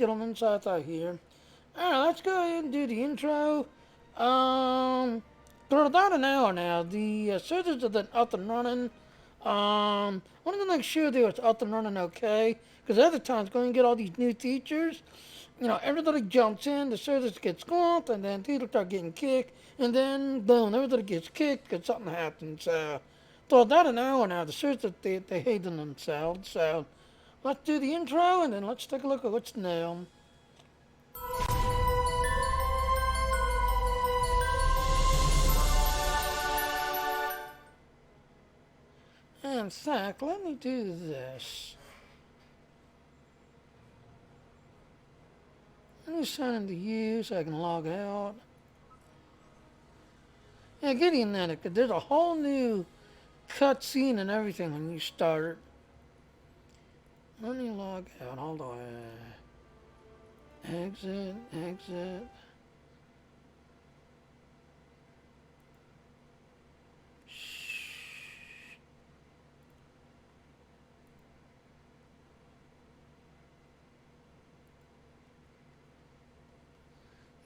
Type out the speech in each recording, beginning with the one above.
gentlemen, Sci-Fi here. Alright, let's go ahead and do the intro. For about an hour now, the servers have been up and running. Want to make sure they was up and running okay, because other times going to get all these new features. You know, everybody jumps in, the service gets swamped, and then people start getting kicked, and then boom, everybody gets kicked because something happens. For about an hour now, the servers they hating themselves. So let's do the intro, and then let's take a look at what's new. In fact, let me do this. Let me sign into you so I can log out. Yeah, get in there, because there's a whole new cutscene and everything when you start. Let me log out all the way. Exit, exit.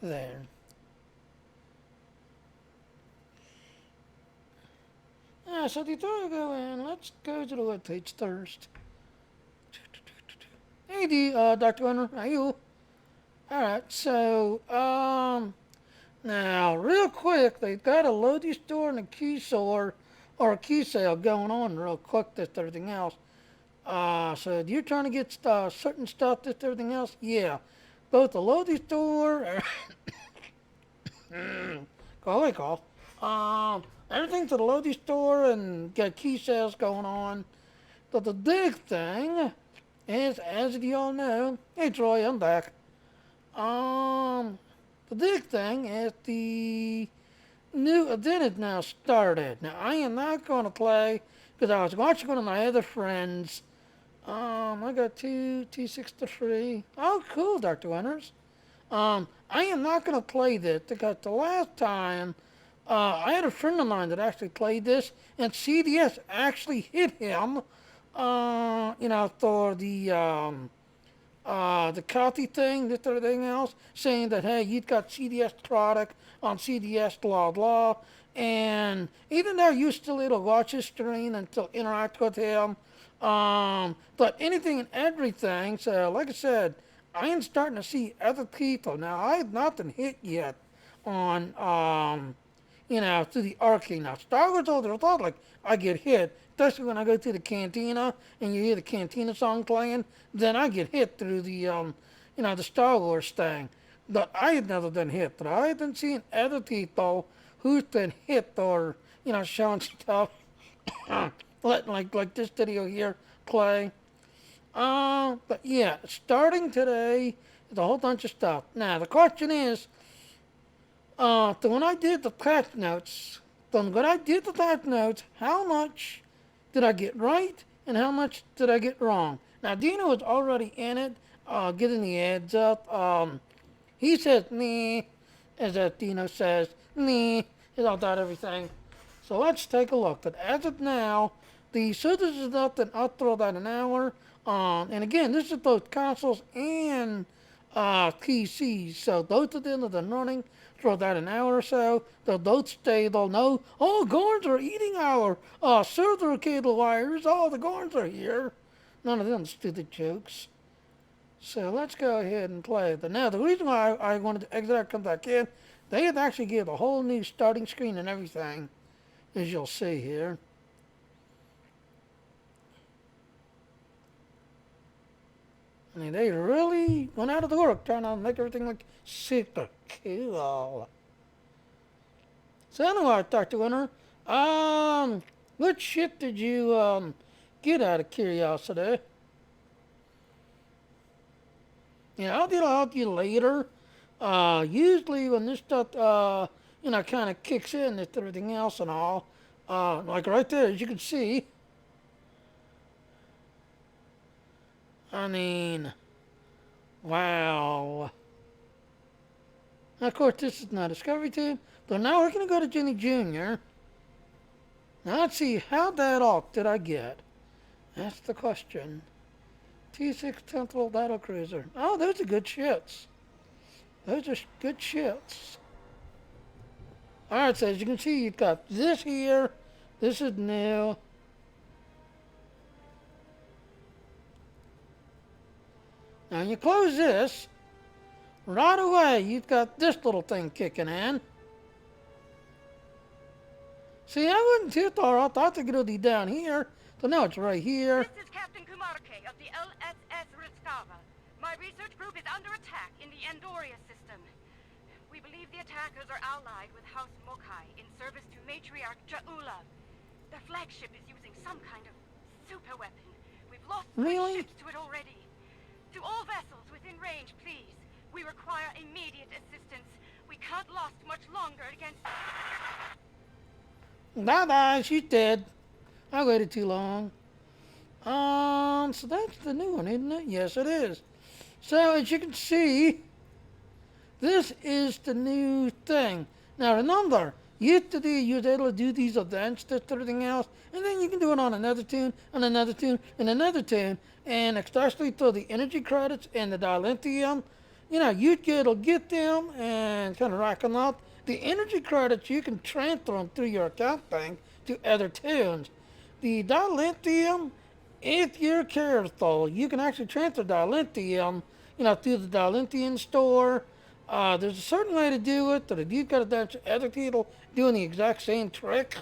There. So before we go in, let's go to the webpage first. Hey, Dr. Winter, how are you? Alright, so, now, real quick, they've got a loading store and a key store, or a key sale going on real quick, this everything else. So you're trying to get certain stuff, this everything else? Yeah. Both the loading store, golly cough, everything to the loading store and got key sales going on. But the big thing is, as you all know, hey Troy, I'm back. The big thing is the new event is now started. Now, I am not going to play because I was watching one of my other friends. I got two T63. Oh, cool, Dr. Winters. I am not going to play this because the last time I had a friend of mine that actually played this, and CDS actually hit him, for the copy thing, this everything else, saying that, hey, you've got CDS product on CDS, blah, blah. And even though you still able to watch his stream and still interact with him, but anything and everything, so like I said, I am starting to see other people. Now, I have not been hit yet on, through the arcade. Now, Star Wars older thought like I get hit, especially when I go to the cantina and you hear the cantina song playing, then I get hit through the, the Star Wars thing. But I had never been hit. But I have been seeing other people who's been hit or, showing stuff, like this video here play. But yeah, starting today, there's a whole bunch of stuff. Now, the question is, so when I did the patch notes, how much did I get right and how much did I get wrong? Now, Dino was already in it, getting the ads up. He says, meh, as that Dino says, meh, is all that everything. So let's take a look. But as of now, the service is up and up for about an hour. And again, this is both consoles and PCs. So both of them have been running for about an hour or so. They'll both stay. They'll know, oh, Gorns are eating our server cable wires. Oh, the Gorns are here. None of them stupid jokes. So let's go ahead and play. But now, the reason why I wanted to exit out, come back in, they have actually given a whole new starting screen and everything, as you'll see here. I mean, they really went out of the work trying to make everything look super cool. So anyway, Dr. Winter, what ship did you get out of curiosity? Yeah, I'll help you later. Usually when this stuff, kind of kicks in with everything else and all, like right there, as you can see. I mean, wow. Now, of course, this is not Discovery Team, but now we're going to go to Jenny Jr. Now, let's see, how bad off did I get? That's the question. T6 10th battle cruiser. Oh, those are good shits. Those are good shits. Alright, so as you can see, you've got this here. This is new. Now, when you close this, right away, you've got this little thing kicking in. See, I wasn't too far. I thought they could be down here. So now it's right here. This is Captain Kumarke of the LSS Ritskava. My research group is under attack in the Andoria system. We believe the attackers are allied with House Mokai in service to Matriarch Jaula. Their flagship is using some kind of super weapon. We've lost 3 ships to it already. To all vessels within range, please. We require immediate assistance. We can't last much longer against... Bye-bye, she's dead. I waited too long. So that's the new one, isn't it? Yes, it is. So, as you can see, this is the new thing. Now, remember, used to you was able to do these events, this, everything else, and then you can do it on another tune, and another tune, and another tune, and especially through the energy credits and the dilithium, you know, you'd get them and kind of rack them up. The energy credits, you can transfer them through your account bank to other tunes. The dilithium, if you're careful, you can actually transfer dilithium, you know, through the dilithium store. There's a certain way to do it, that if you've got a bunch of other people doing the exact same trick,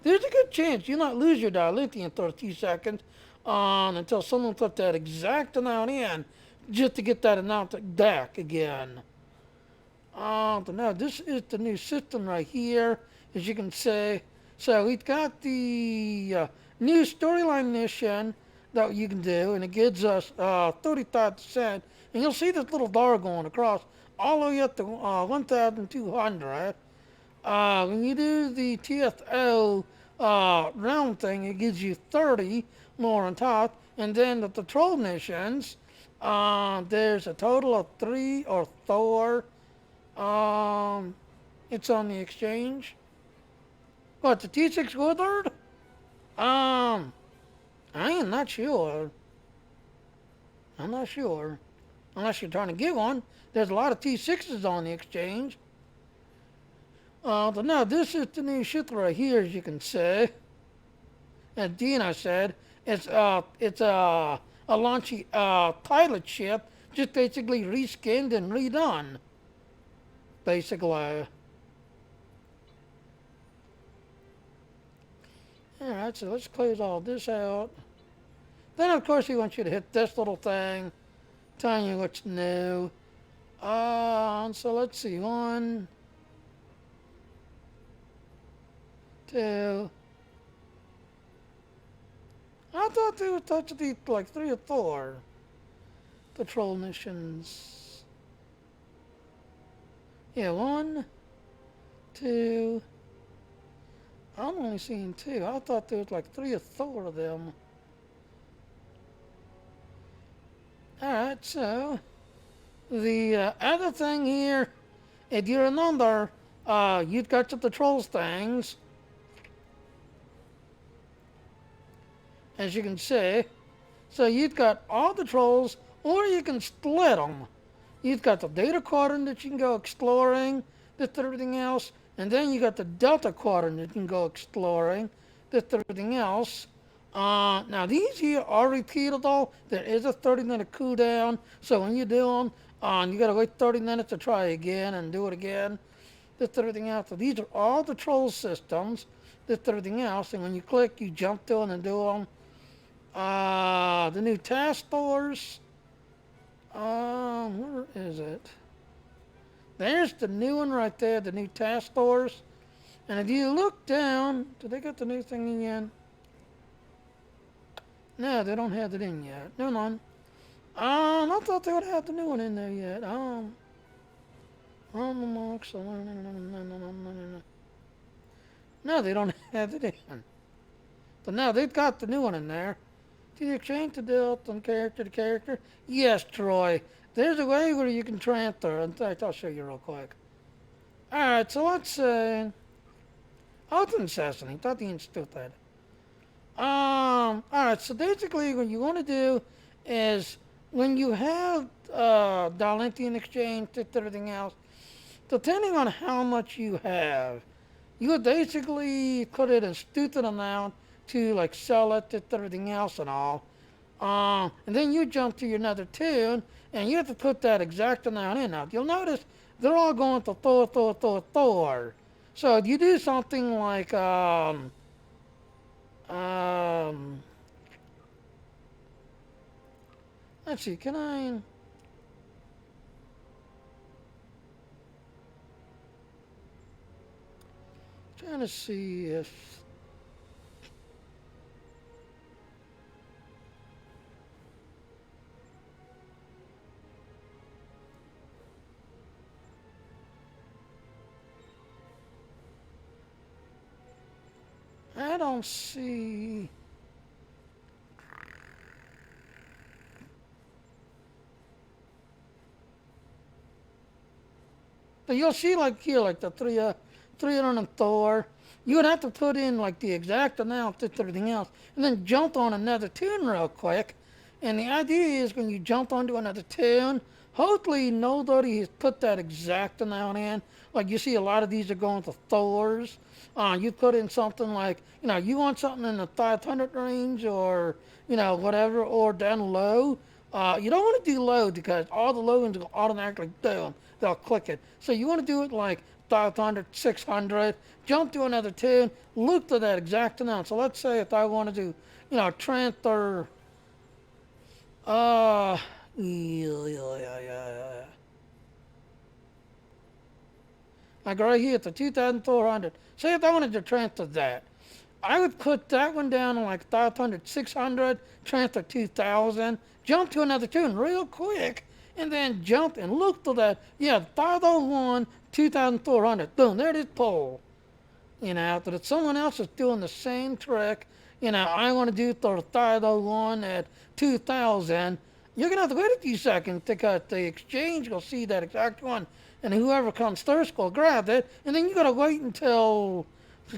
there's a good chance you'll not lose your dilithium for a few seconds until someone put that exact amount in just to get that amount back again. Now this is the new system right here, as you can see. So we've got the new storyline mission that you can do, and it gives us 35%. And you'll see this little bar going across all the way up to 1,200. When you do the TFO round thing, it gives you 30 more on top. And then the patrol missions, there's a total of 3 or 4. It's on the exchange. What, the T6 Woodard? I am not sure. I'm not sure. Unless you're trying to get one. There's a lot of T6s on the exchange. But no, this is the new ship right here, as you can see. As Dina said, it's a launchy pilot ship, just basically reskinned and redone. Basically. Alright, so let's close all this out. Then, of course, he wants you to hit this little thing, telling you what's new. So let's see. 1, 2. I thought they would touch the like 3 or 4 patrol missions. Yeah, 1, 2. I'm only seeing 2. I thought there was like 3 or 4 of them. Alright, so the other thing here, if you remember, you've got the patrols things, as you can see. So you've got all the trolls, or you can split them. You've got the data quadrant that you can go exploring, this everything else, and then you got the delta quadrant that you can go exploring, this everything else. Now these here are repeatable. There is a 30-minute cooldown, so when you do them, you gotta wait 30 minutes to try again and do it again. This everything else. So these are all the troll systems. This everything else, and when you click, you jump to them and do them. The new task stores. Where is it? There's the new one right there, the new task stores. And if you look down, did they get the new thing in yet? No, they don't have it in yet. Never mind. I thought they would have the new one in there yet. No, they don't have it in. But now they've got the new one in there. Did you change the deal from character to character? Yes, Troy. There's a way where you can transfer. In fact, I'll show you real quick. Alright, so let's say... Oh, it's incessant. Thought the stupid. Alright, so basically what you want to do is when you have Dalentian exchange and everything else, depending on how much you have, you would basically put it in stupid amount to like sell it and everything else and all. And then you jump to your another tune, and you have to put that exact amount in. Now, you'll notice they're all going to Thor, Thor, Thor, Thor. So if you do something like, um, let's see, can I? Trying to see if. I don't see. But you'll see like here, like the 300 Thor. You would have to put in like the exact amount to everything else, and then jump on another tune real quick. And the idea is when you jump onto another tune, hopefully nobody has put that exact amount in. Like you see, a lot of these are going to Thors. You put in something like, you want something in the 500 range, or whatever, or down low. You don't want to do low because all the low ones will automatically do. They'll click it. So you want to do it like 500, 600, jump to another tune, loop to that exact amount. So let's say if I want to do, transfer, yeah. Like right here at the 2,400. Say if I wanted to transfer that, I would put that one down to like 500, 600, transfer 2,000, jump to another tune real quick, and then jump and look to that. Yeah, 501, 2,400. Boom, there it is, pull. But if someone else is doing the same trick, I want to do the 501 at 2,000, you're going to have to wait a few seconds because the exchange will see that exact one, and whoever comes first will grab it, and then you got to wait until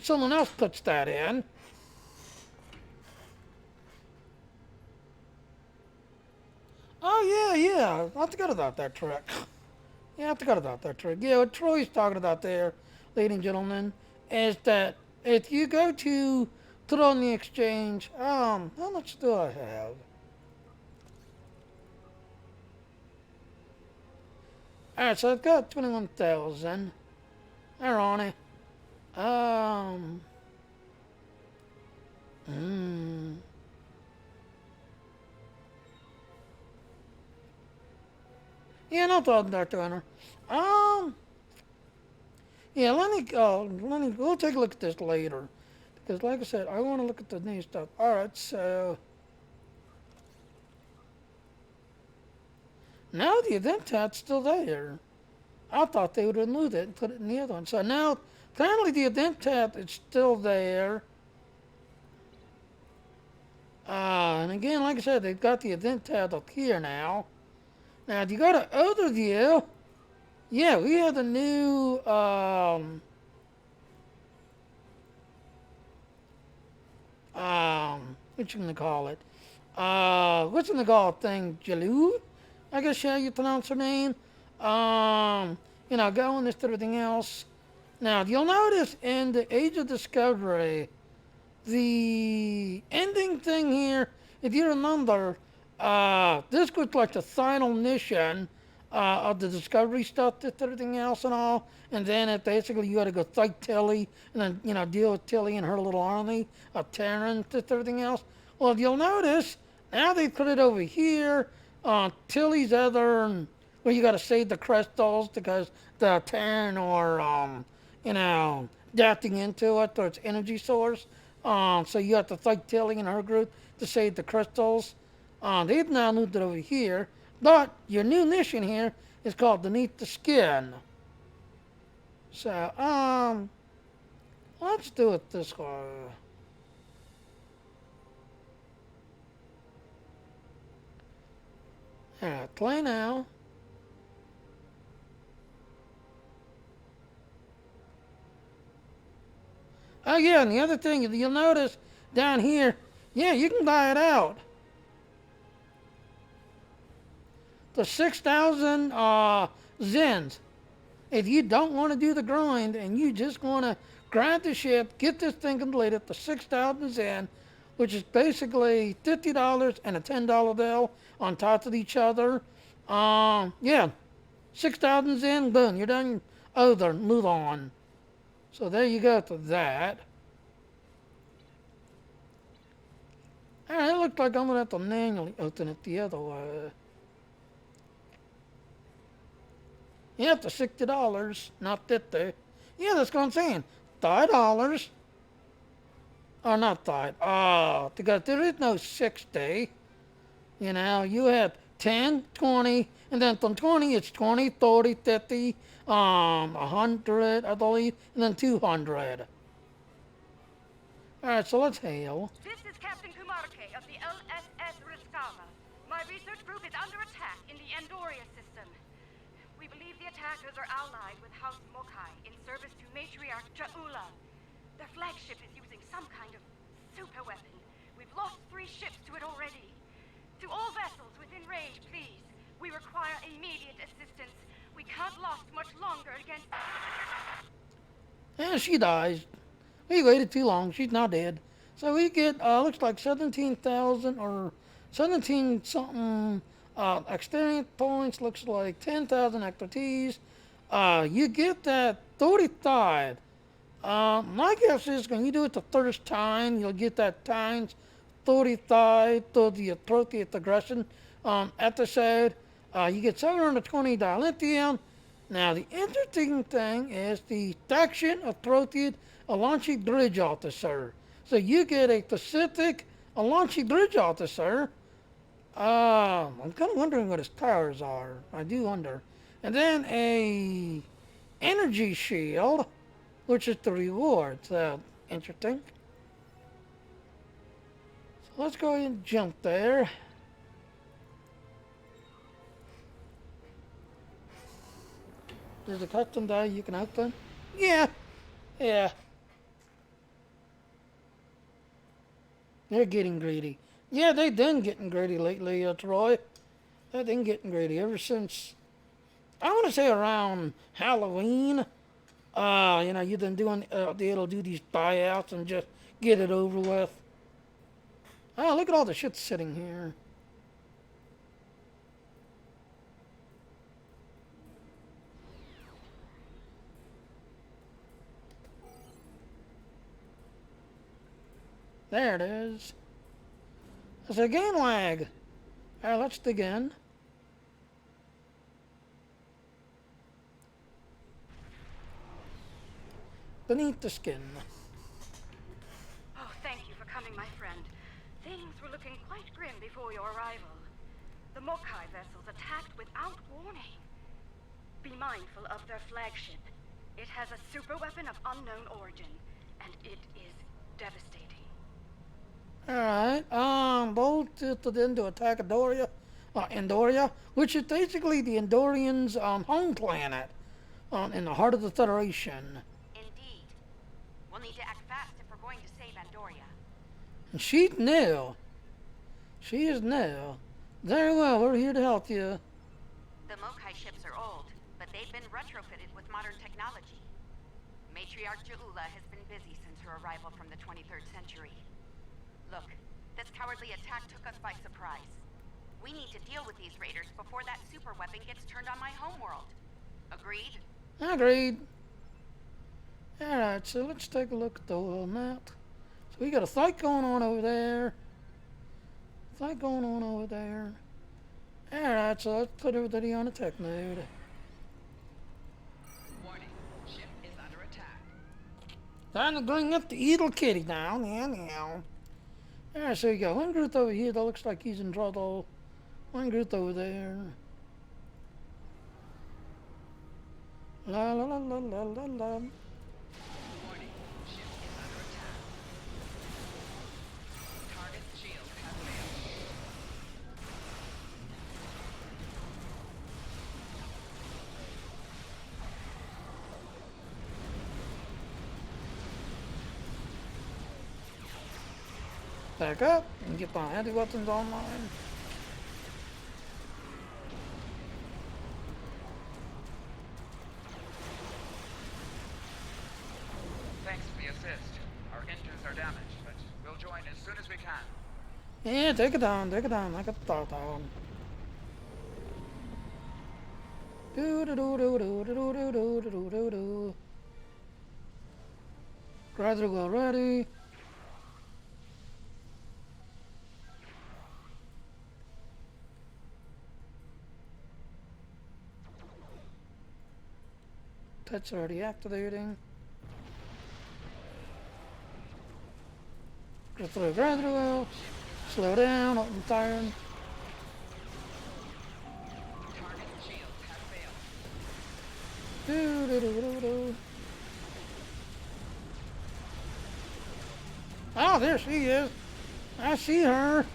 someone else puts that in. Oh, yeah. I forgot about that trick. Yeah, I forgot about that trick. Yeah, what Troy's talking about there, ladies and gentlemen, is that if you go to put on the exchange, how much do I have? Alright, so I've got 21,000. There on it. Um, mm, yeah, no problem, Dr. Hunter. Um, yeah, we'll take a look at this later. Because like I said, I want to look at the new stuff. Alright, so now the event tab's still there. I thought they would remove it and put it in the other one. So now, apparently the event tab is still there. And again, like I said, they've got the event tab up here now. Now, if you go to overview, yeah, we have the new, what you gonna call it? What's in the call thing? Jalou? I guess how you pronounce her name. Going this to everything else. Now, you'll notice in the Age of Discovery, the ending thing here, if you remember, this was like the final mission of the Discovery stuff, to everything else and all. And then it basically you got to go fight Tilly and then, deal with Tilly and her little army of Terran, to everything else. Well, if you'll notice, now they put it over here on Tilly's other, well, you got to save the crystals because the Terran are, adapting into it or its energy source. So you have to fight Tilly and her group to save the crystals. They've now moved it over here. But your new mission here is called Beneath the Skin. So, let's do it this way. Alright, play now. Oh yeah, and the other thing you'll notice down here, yeah, you can buy it out. the 6,000 Zens. If you don't want to do the grind and you just want to grind the ship, get this thing completed, the 6,000 Zen, which is basically $50 and a $10 bill on top of each other. Yeah, 6,000 Zen, boom, you're done. Over, move on. So there you go to that. Alright, it looks like I'm going to have to manually open it the other way. Yeah, up to $60, not $50. Yeah, that's what I'm saying. $5. Or not $5. Because there is no 60. You know, you have 10, 20, and then from 20 it's 20, 30, 50, 100, I believe, and then 200. Alright, so let's hail. This is Captain Kumarke of the LSS Riskava. My research group is under attack in the Andoria system. We believe the attackers are allied with House Mokai in service to Matriarch Jaula. Their flagship is using some kind of super weapon. We've lost 3 ships to it already. To all vessels within range, please. We require immediate assistance. We can't last much longer against... And she dies. We waited too long. She's now dead. So we get, looks like 17,000 or 17 something experience points. Looks like 10,000 expertise. You get that 35. My guess is when you do it the first time, you'll get that times 35 to the appropriate aggression episode. You get 720 dilithium. Now, the interesting thing is the faction appropriate Alanchi Bridge Officer. So you get a Pacific Alanchi Bridge Officer. I'm kind of wondering what his powers are. I do wonder. And then a energy shield, which is the reward. So, interesting. So let's go ahead and jump there. There's a custom die you can open. Yeah. They're getting greedy. Yeah, they've been getting greedy lately, Troy. They've been getting greedy ever since, I want to say around Halloween. You know, you've been doing, they'll do these buyouts and just get it over with. Oh, look at all the shit sitting here. There it is. It's a game lag. Alright, let's dig in. Beneath the skin. Oh, thank you for coming, my friend. Things were looking quite grim before your arrival. The Mokai vessels attacked without warning. Be mindful of their flagship. It has a super weapon of unknown origin, and it is devastating. Alright, both then to attack Andoria, which is basically the Andorians' home planet, in the heart of the Federation. Indeed. We'll need to act fast if we're going to save Andoria. And she's new. She is new. Very well, we're here to help you. The Mokai ships are old, but they've been retrofitted with modern technology. Matriarch Jaula has been busy since her arrival from the 23rd century. Look, this cowardly attack took us by surprise. We need to deal with these raiders before that super weapon gets turned on my homeworld. Agreed? Agreed. Alright, so let's take a look at the world map. So we got a fight going on over there. Alright, so let's put everybody on attack mode. Warning, ship is under attack. Time to bring up the evil kitty now. Meow. Alright, so you got one group over here that looks like he's in trouble. One group over there. La la la la la la la. Warning, ship is under attack. Target shield has failed. Back up and get my anti-weapons online. as soon as we can. Yeah, take it down, take it down. I got the thought down. Do do do do do do do do do do do. Gradual ready. That's already activating. Go through gradual. Slow down, open turn. Target shields have failed. Do do do do do. Oh, there she is. I see her.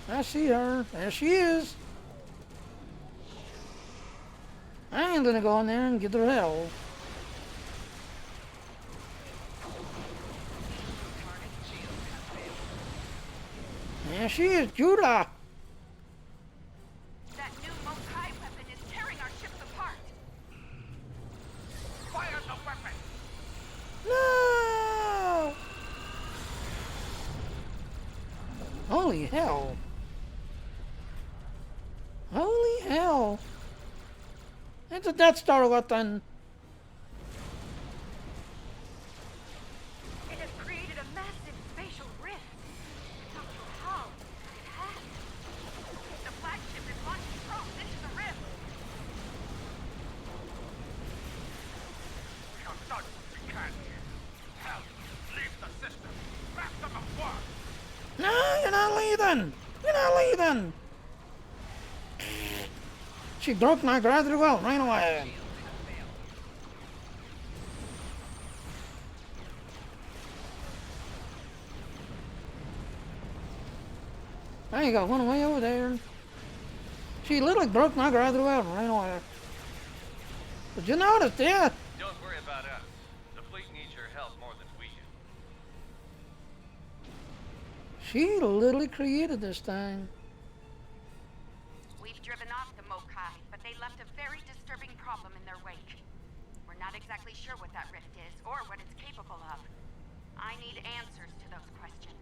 I see her. There she is. I ain't gonna go in there and get her hell. Target shields have failed. There she is, Judah. That new Mokai weapon is tearing our ships apart. Fire the weapon! No! Holy hell. Holy hell. It's a Death Star weapon. It has created a massive spatial rift. Not sure how, but it has. The flagship is launching probes into the rift. We are done what we can here. Hell, leave the system. Wrap them at work. No, you're not leaving. You're not leaving. She broke my gradual well, ran away. Shields have failed. There you go, went away over there. She literally broke my gradual well and ran away. Did you notice that? Don't worry about us. The fleet needs your help more than we do. She literally created this thing. We've driven off the Mokai, but they left a very disturbing problem in their wake. We're not exactly sure what that rift is, or what it's capable of. I need answers to those questions.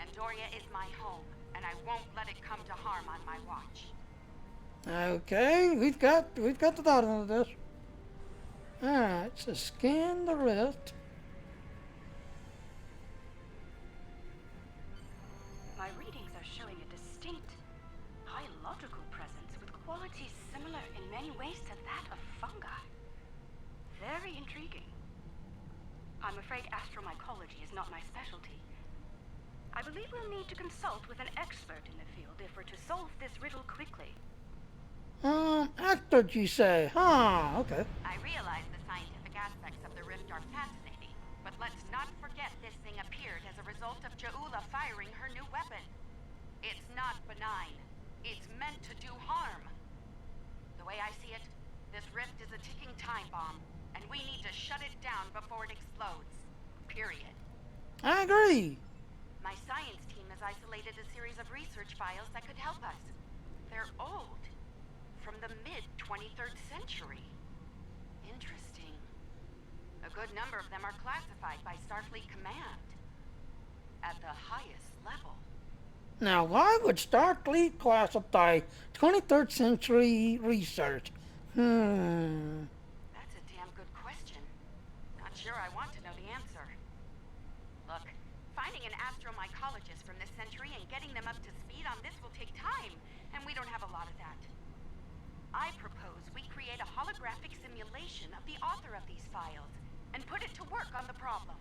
Andoria is my home, and I won't let it come to harm on my watch. Okay, we've got the thought of this. Alright, so scan the rift. My readings are showing a distinct biological presence with qualities similar in many ways to that of fungi. Very intriguing. I'm afraid astromycology is not my specialty. I believe we'll need to consult with an expert in the field if we're to solve this riddle quickly. Expert, you say? Huh, okay. I realize the scientific aspects of the rift are fascinating, but let's not forget this thing appeared as a result of Ja'ula firing her new weapon. It's not benign. It's meant to do harm. The way I see it, this rift is a ticking time bomb, and we need to shut it down before it explodes. Period. I agree. My science team has isolated a series of research files that could help us. They're old. From the mid-23rd century. Interesting. A good number of them are classified by Starfleet Command. At the highest level. Now, why would Starfleet classify 23rd century research? That's a damn good question. Not sure I want to know the answer. Look, finding an astromycologist from this century and getting them up to speed on this will take time, and we don't have a lot of that. I propose we create a holographic simulation of the author of these files and put it to work on the problem.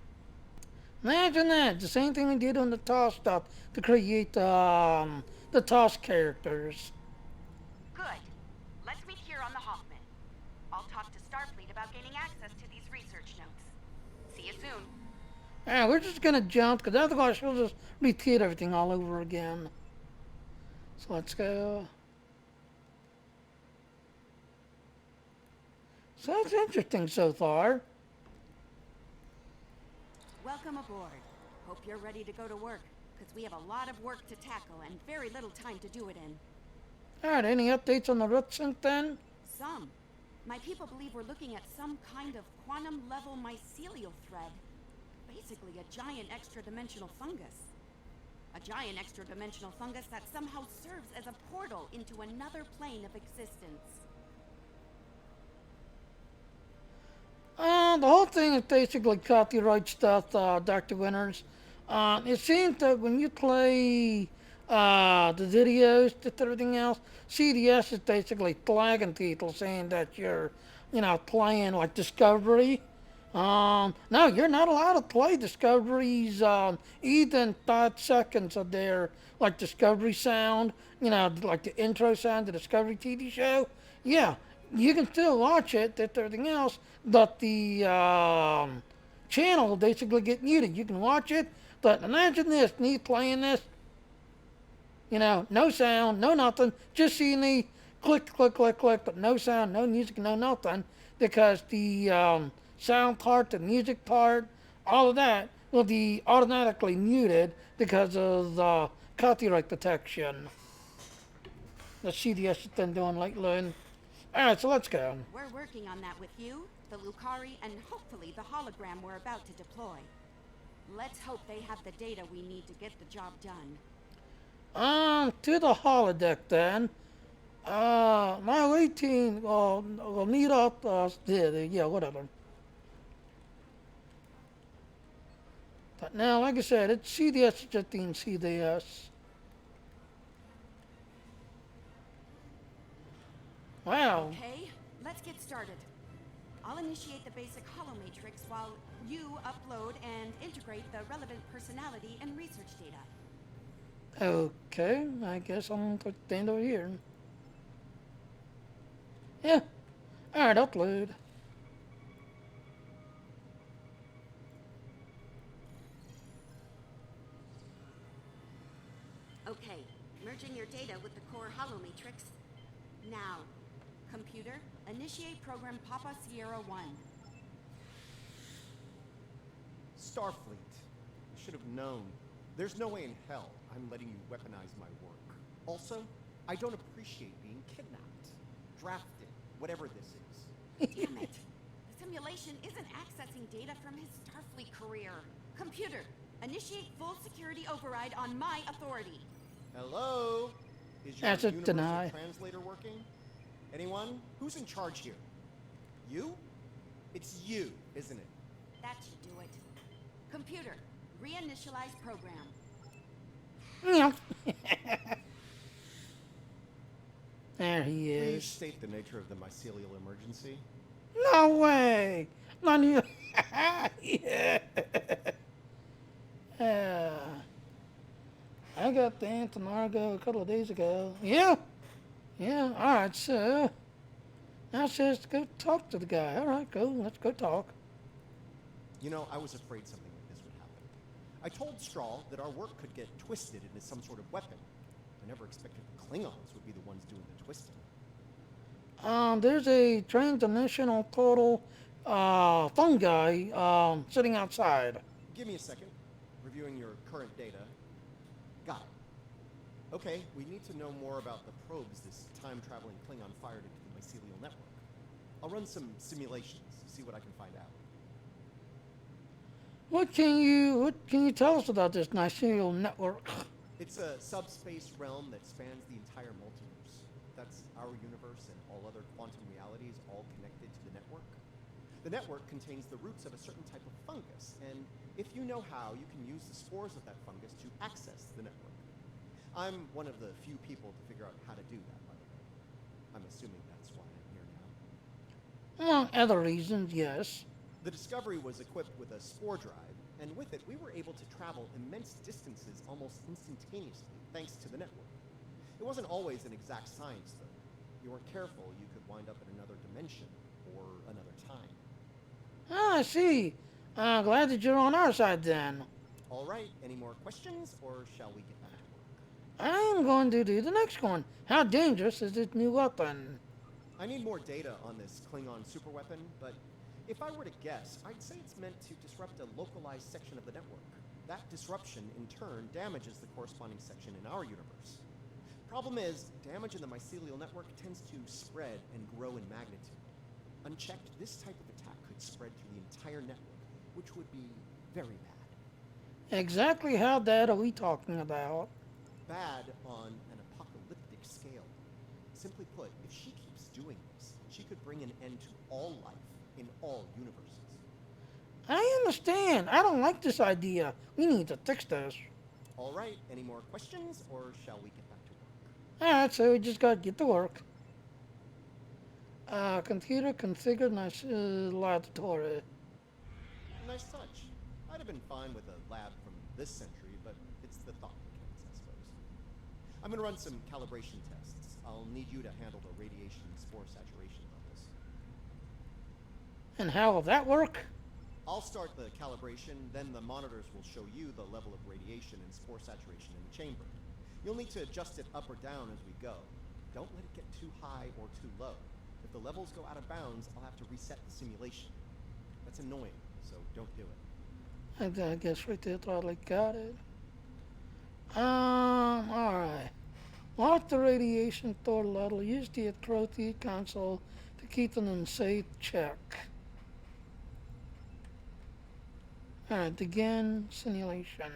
Imagine that. The same thing we did on the TOS stuff to create the TOS characters. Good. Let's meet here on the Hoffman. I'll talk to Starfleet about gaining access to these research notes. See you soon. Yeah, we're just gonna jump because otherwise she'll just repeat everything all over again. So let's go. So that's interesting so far. Welcome aboard. Hope you're ready to go to work, because we have a lot of work to tackle and very little time to do it in. Alright, any updates on the root sync then? Some. My people believe we're looking at some kind of quantum-level mycelial thread. Basically a giant extra-dimensional fungus. A giant extra-dimensional fungus that somehow serves as a portal into another plane of existence. The whole thing is basically copyright stuff, Dr. Winters. It seems that when you play the videos, just everything else, CDS is basically flagging people saying that you're, playing like Discovery. No, you're not allowed to play Discovery's even 5 seconds of their like Discovery sound, like the intro sound to Discovery TV show. Yeah, you can still watch it, that's everything else, but the channel will basically get muted. You can watch it, but imagine this, me playing this, no sound, no nothing, just see me click, click, click, click, but no sound, no music, no nothing, because the sound part, the music part, all of that will be automatically muted because of copyright protection that CDS has been doing lately. Alright, so let's go. We're working on that with you, the Lucari, and hopefully the hologram we're about to deploy. Let's hope they have the data we need to get the job done. To the holodeck then. My lead team will meet up, yeah, whatever. But now, like I said, it's CDS, just being CDS. Wow. Okay, let's get started. I'll initiate the basic holomatrix while you upload and integrate the relevant personality and research data. Okay, I guess I'm going to stand over here. Yeah. Alright, upload. Okay, merging your data with the core holomatrix. Now, computer, initiate program Papa Sierra 1. Starfleet. I should have known. There's no way in hell I'm letting you weaponize my work. Also, I don't appreciate being kidnapped, drafted, whatever this is. Damn it. The simulation isn't accessing data from his Starfleet career. Computer, initiate full security override on my authority. Hello? Is your That's a universal deny. translator working? Anyone? Who's in charge here? You? It's you, isn't it? That should do it. Computer, reinitialize program. Yeah. There he Please is. state the nature of the mycelial emergency. No way. None of you. Yeah. I got the Antonargo a couple of days ago. Yeah. Yeah. All right. So now it says to go talk to the guy. All right. Go. Let's go talk. You know, I was afraid something like this would happen. I told Strahl that our work could get twisted into some sort of weapon. I never expected the Klingons would be the ones doing the twisting. There's a transdimensional total fungi sitting outside. Give me a second. Reviewing your current data. Got it. Okay, we need to know more about the probes this time-traveling Klingon fired into the mycelial network. I'll run some simulations, see what I can find out. What can you tell us about this mycelial network? It's a subspace realm that spans the entire multiverse. That's our universe and all other quantum realities all connected to the network. The network contains the roots of a certain type of fungus, and if you know how, you can use the spores of that fungus to access the network. I'm one of the few people to figure out how to do that, by the way. I'm assuming that's why I'm here now. Among other reasons, yes. The Discovery was equipped with a spore drive, and with it, we were able to travel immense distances almost instantaneously, thanks to the network. It wasn't always an exact science, though. If you weren't careful, you could wind up in another dimension, or another time. Ah, I see. Glad that you're on our side then. All right, any more questions, or shall we get back to work? I'm going to do the next one. How dangerous is this new weapon? I need more data on this Klingon superweapon, but if I were to guess, I'd say it's meant to disrupt a localized section of the network. That disruption, in turn, damages the corresponding section in our universe. Problem is, damage in the mycelial network tends to spread and grow in magnitude. Unchecked, this type of attack could spread through the entire network, which would be very bad. Exactly how bad are we talking about? Bad on an apocalyptic scale. Simply put, if she keeps doing this, she could bring an end to all life in all universes. I understand. I don't like this idea. We need to fix this. All right, any more questions, or shall we get back to work? Alright, so we just gotta get to work. Computer configured nice laboratory. Nice touch. I'd have been fine with a lab from this century, but it's the thought that counts, I suppose. I'm gonna run some calibration tests. I'll need you to handle the radiation spore saturation levels. And how will that work? I'll start the calibration, then the monitors will show you the level of radiation and spore saturation in the chamber. You'll need to adjust it up or down as we go. Don't let it get too high or too low. If the levels go out of bounds, I'll have to reset the simulation. That's annoying, so don't do it. I guess we did totally got it. Alright. Lock the radiation door level. Use the Recruitment console to keep them in safe check. Alright, begin simulation.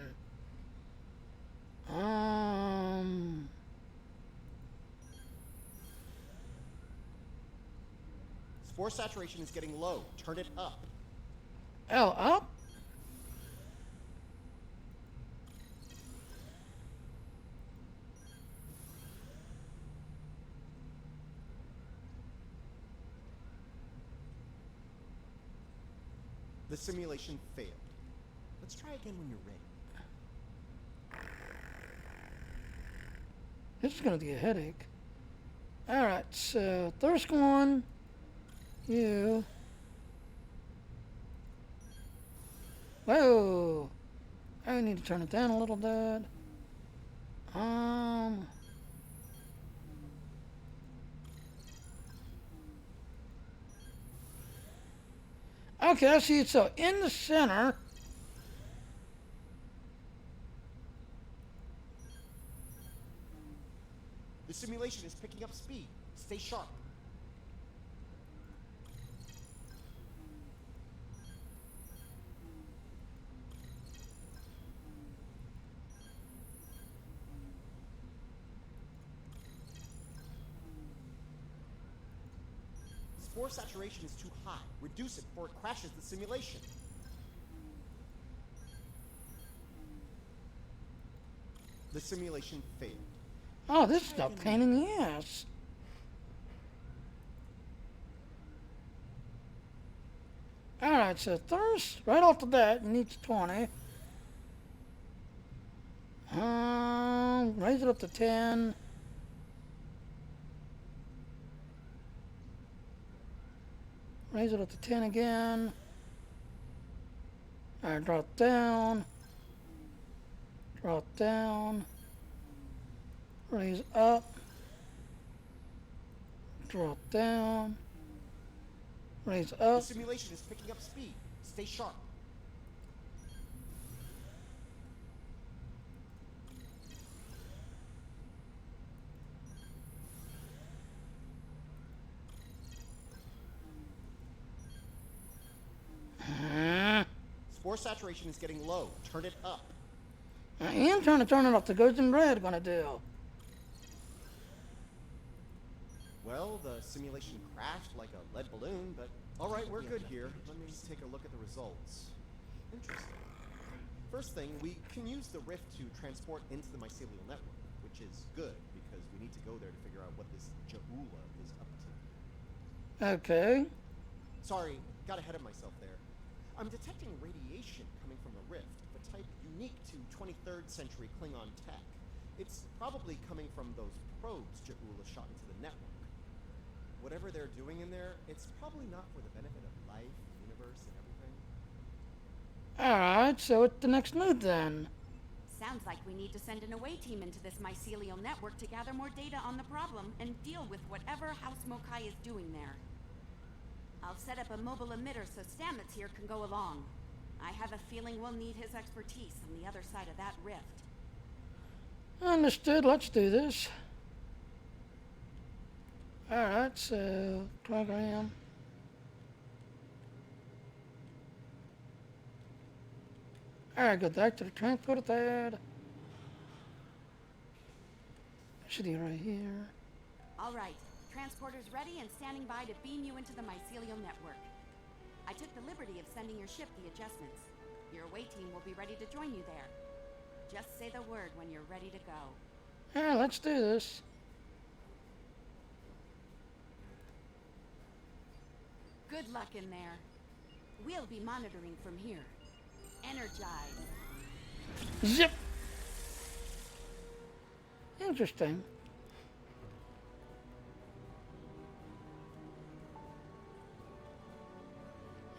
Spore saturation is getting low. Turn it up. Oh, up? The simulation failed. Let's try again when you're ready. This is gonna be a headache. Alright, so first one, you. Whoa! I need to turn it down a little bit. Okay, I see it. So in the center, The simulation is picking up speed. Stay sharp. Spore saturation is too high. Reduce it before it crashes the simulation. The simulation failed. oh, this is a pain in the ass. Alright, so first, right off the bat, you need 20. Raise it up to 10. Raise it up to 10 again. Alright, drop down. Drop down. Raise up. Drop down. Raise The up. simulation is picking up speed. Stay sharp. Spore saturation is getting low. Turn it up. I am trying to turn it up. The goes in red gonna do. Well, the simulation crashed like a lead balloon, but all right, we're good here. Let me take a look at the results. Interesting. First thing, we can use the rift to transport into the mycelial network, which is good because we need to go there to figure out what this Jaula is up to. Okay. Sorry, got ahead of myself there. I'm detecting radiation coming from the rift, of a type unique to 23rd century Klingon tech. It's probably coming from those probes Jaula shot into the network. Whatever they're doing in there, it's probably not for the benefit of life, the universe, and everything. Alright, so what's the next move then? Sounds like we need to send an away team into this mycelial network to gather more data on the problem and deal with whatever House Mokai is doing there. I'll set up a mobile emitter so Stamets here can go along. I have a feeling we'll need his expertise on the other side of that rift. Understood, let's do this. Alright, so program. Alright, go back to the transporter pad. Should be right here. All right, transporter's ready and standing by to beam you into the mycelial network. I took the liberty of sending your ship the adjustments. Your away team will be ready to join you there. Just say the word when you're ready to go. Alright, let's do this. Good luck in there. We'll be monitoring from here. Energize. Zip! Interesting.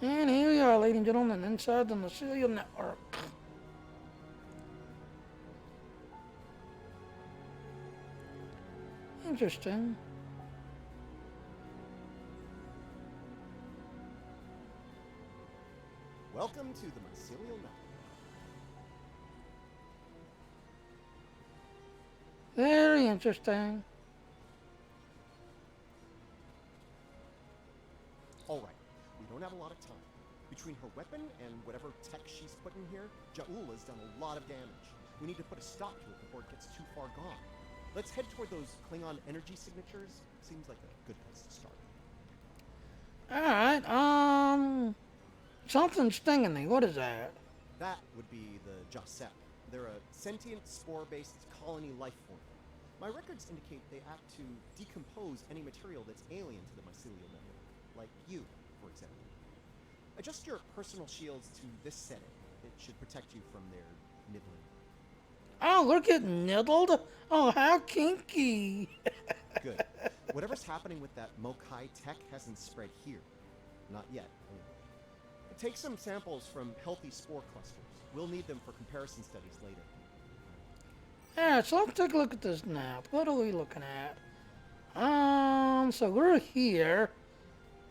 And here we are, ladies and gentlemen, inside the mycelial network. Interesting. Welcome to the mycelial network. Very interesting. All right, we don't have a lot of time. Between her weapon and whatever tech she's put in here, Ja'ula's done a lot of damage. We need to put a stop to it before it gets too far gone. Let's head toward those Klingon energy signatures. Seems like a good place to start. Alright, something's stinging me. What is that? That would be the Jasep. They're a sentient spore-based colony life form. My records indicate they act to decompose any material that's alien to the mycelial network, like you, for example. Adjust your personal shields to this setting. It should protect you from their nibbling. Oh, we're getting nibbled? Oh, how kinky. Good. Whatever's happening with that Mokai tech hasn't spread here. Not yet, anyway. Take some samples from healthy spore clusters. We'll need them for comparison studies later. Alright, so let's take a look at this map. What are we looking at? So we're here.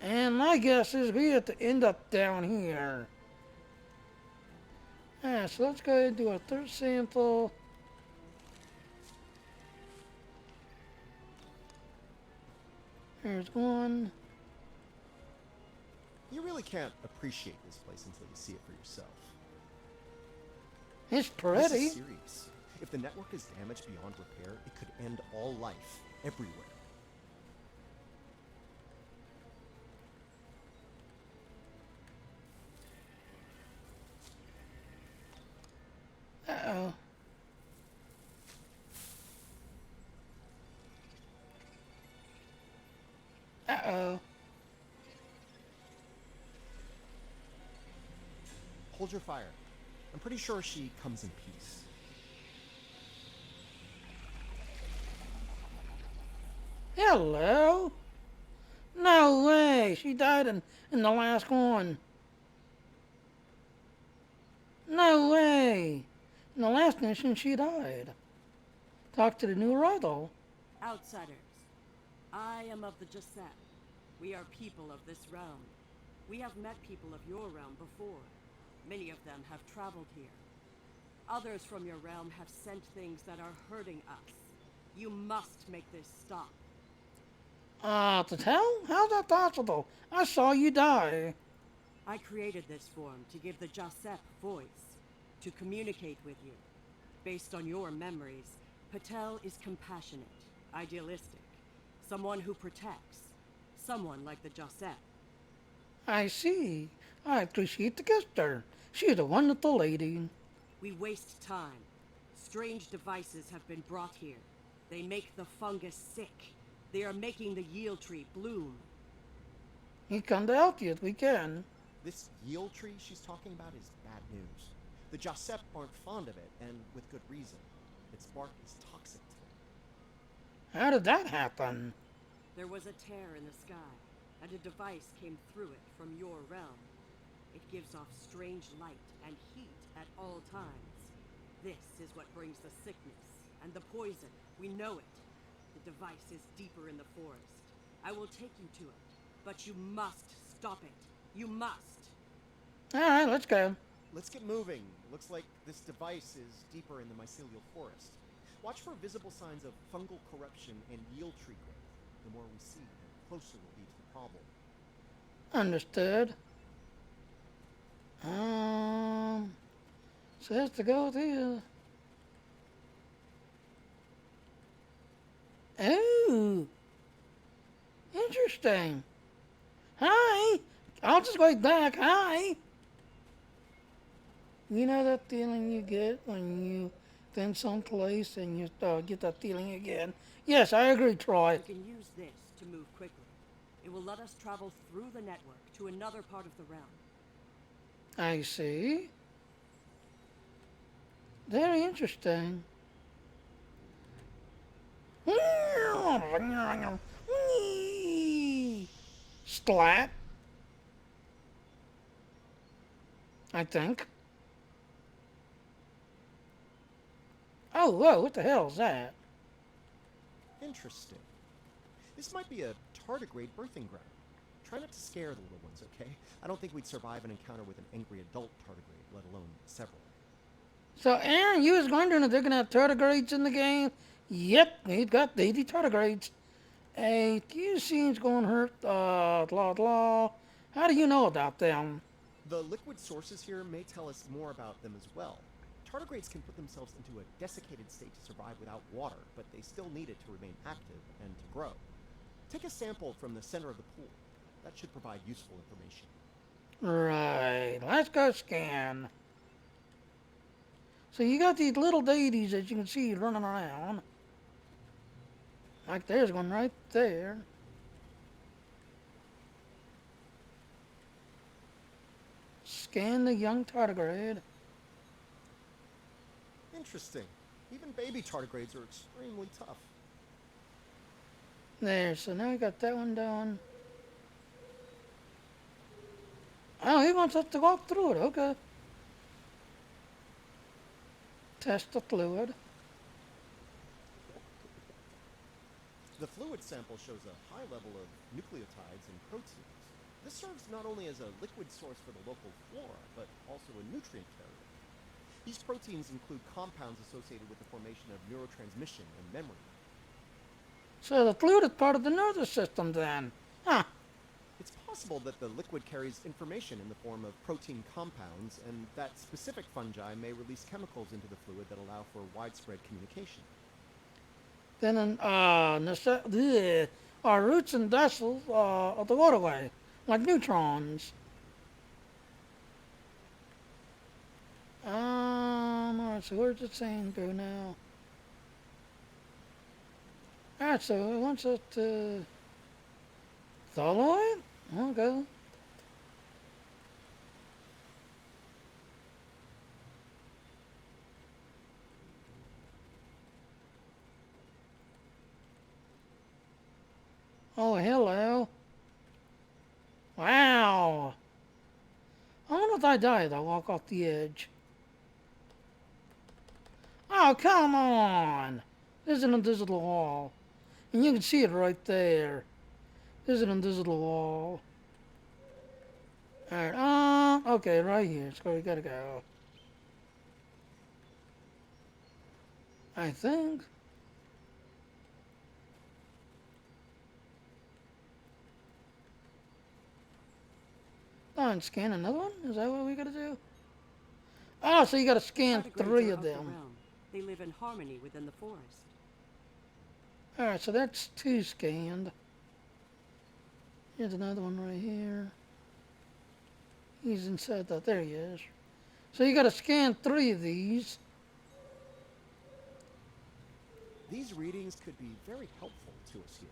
And my guess is we have to end up down here. Alright, so let's go ahead and do our third sample. Here's one. You really can't appreciate this place until you see it for yourself. It's This pretty. is serious. If the network is damaged beyond repair, it could end all life, everywhere. Uh-oh. Uh-oh. Hold your fire. I'm pretty sure she comes in peace. Hello? No way. She died in the last one. No way. In the last mission, she died. Talk to the new arrival. Outsiders, I am of the Jasep. We are people of this realm. We have met people of your realm before. Many of them have traveled here. Others from your realm have sent things that are hurting us. You must make this stop. To tell? How's that possible? I saw you die. I created this form to give the Jasep voice, to communicate with you. Based on your memories, Patel is compassionate, idealistic, someone who protects, someone like the Jasep. I see. I appreciate the gesture. She's a wonderful lady. We waste time. Strange devices have been brought here. They make the fungus sick. They are making the yield tree bloom. We come to help you if we can. This yield tree she's talking about is bad news. The Jasep aren't fond of it, and with good reason. Its bark is toxic to them. How did that happen? There was a tear in the sky, and a device came through it from your realm. It gives off strange light and heat at all times. This is what brings the sickness and the poison. We know it. The device is deeper in the forest. I will take you to it, but you must stop it. You must. All right, let's go. Let's get moving. Looks like this device is deeper in the mycelial forest. Watch for visible signs of fungal corruption and yield tree growth. The more we see, the closer we'll be to the problem. Understood. Says to go there. Oh, interesting. Hi. I'll just wait back. Hi. You know that feeling you get when you then someplace and you get that feeling again? Yes, I agree, Troy. You can use this to move quickly. It will let us travel through the network to another part of the realm. I see. Very interesting. Splat. I think. Oh, whoa, what the hell is that? Interesting. This might be a tardigrade birthing ground. Try not to scare the little ones, okay? I don't think we'd survive an encounter with an angry adult tardigrade, let alone several. So, Aaron, you was wondering if they're going to have tardigrades in the game? Yep, we've got baby tardigrades. A few scenes going hurt, blah, blah. How do you know about them? The liquid sources here may tell us more about them as well. Tardigrades can put themselves into a desiccated state to survive without water, but they still need it to remain active and to grow. Take a sample from the center of the pool. That should provide useful information. Right, let's go scan. So you got these little deities that you can see running around. Like there's one right there. Scan the young tardigrade. Interesting. Even baby tardigrades are extremely tough. There, so now we got that one done. Oh, he wants us to walk through it, okay. Test the fluid. The fluid sample shows a high level of nucleotides and proteins. This serves not only as a liquid source for the local flora, but also a nutrient carrier. These proteins include compounds associated with the formation of neurotransmission and memory. So the fluid is part of the nervous system then. Huh. It's possible that the liquid carries information in the form of protein compounds, and that specific fungi may release chemicals into the fluid that allow for widespread communication. Then our roots and vessels of the waterway, like neutrons. Alright, so where's the saying go now? Alright, so it wants us to follow it? Okay. Oh, hello. Wow. I wonder if I died, I'll walk off the edge. Oh, come on. There's an invisible wall. And you can see it right there. There's an invisible wall. Alright, okay, right here. So we gotta go. I think. Oh, and scan another one? Is that what we gotta do? Oh, so you gotta scan Tardigrades 3 are of the them. realm. They live in harmony within the forest. Alright, so that's 2 scanned. Here's another one right here. He's inside that. There he is. So you gotta scan 3 of these. These readings could be very helpful to us here.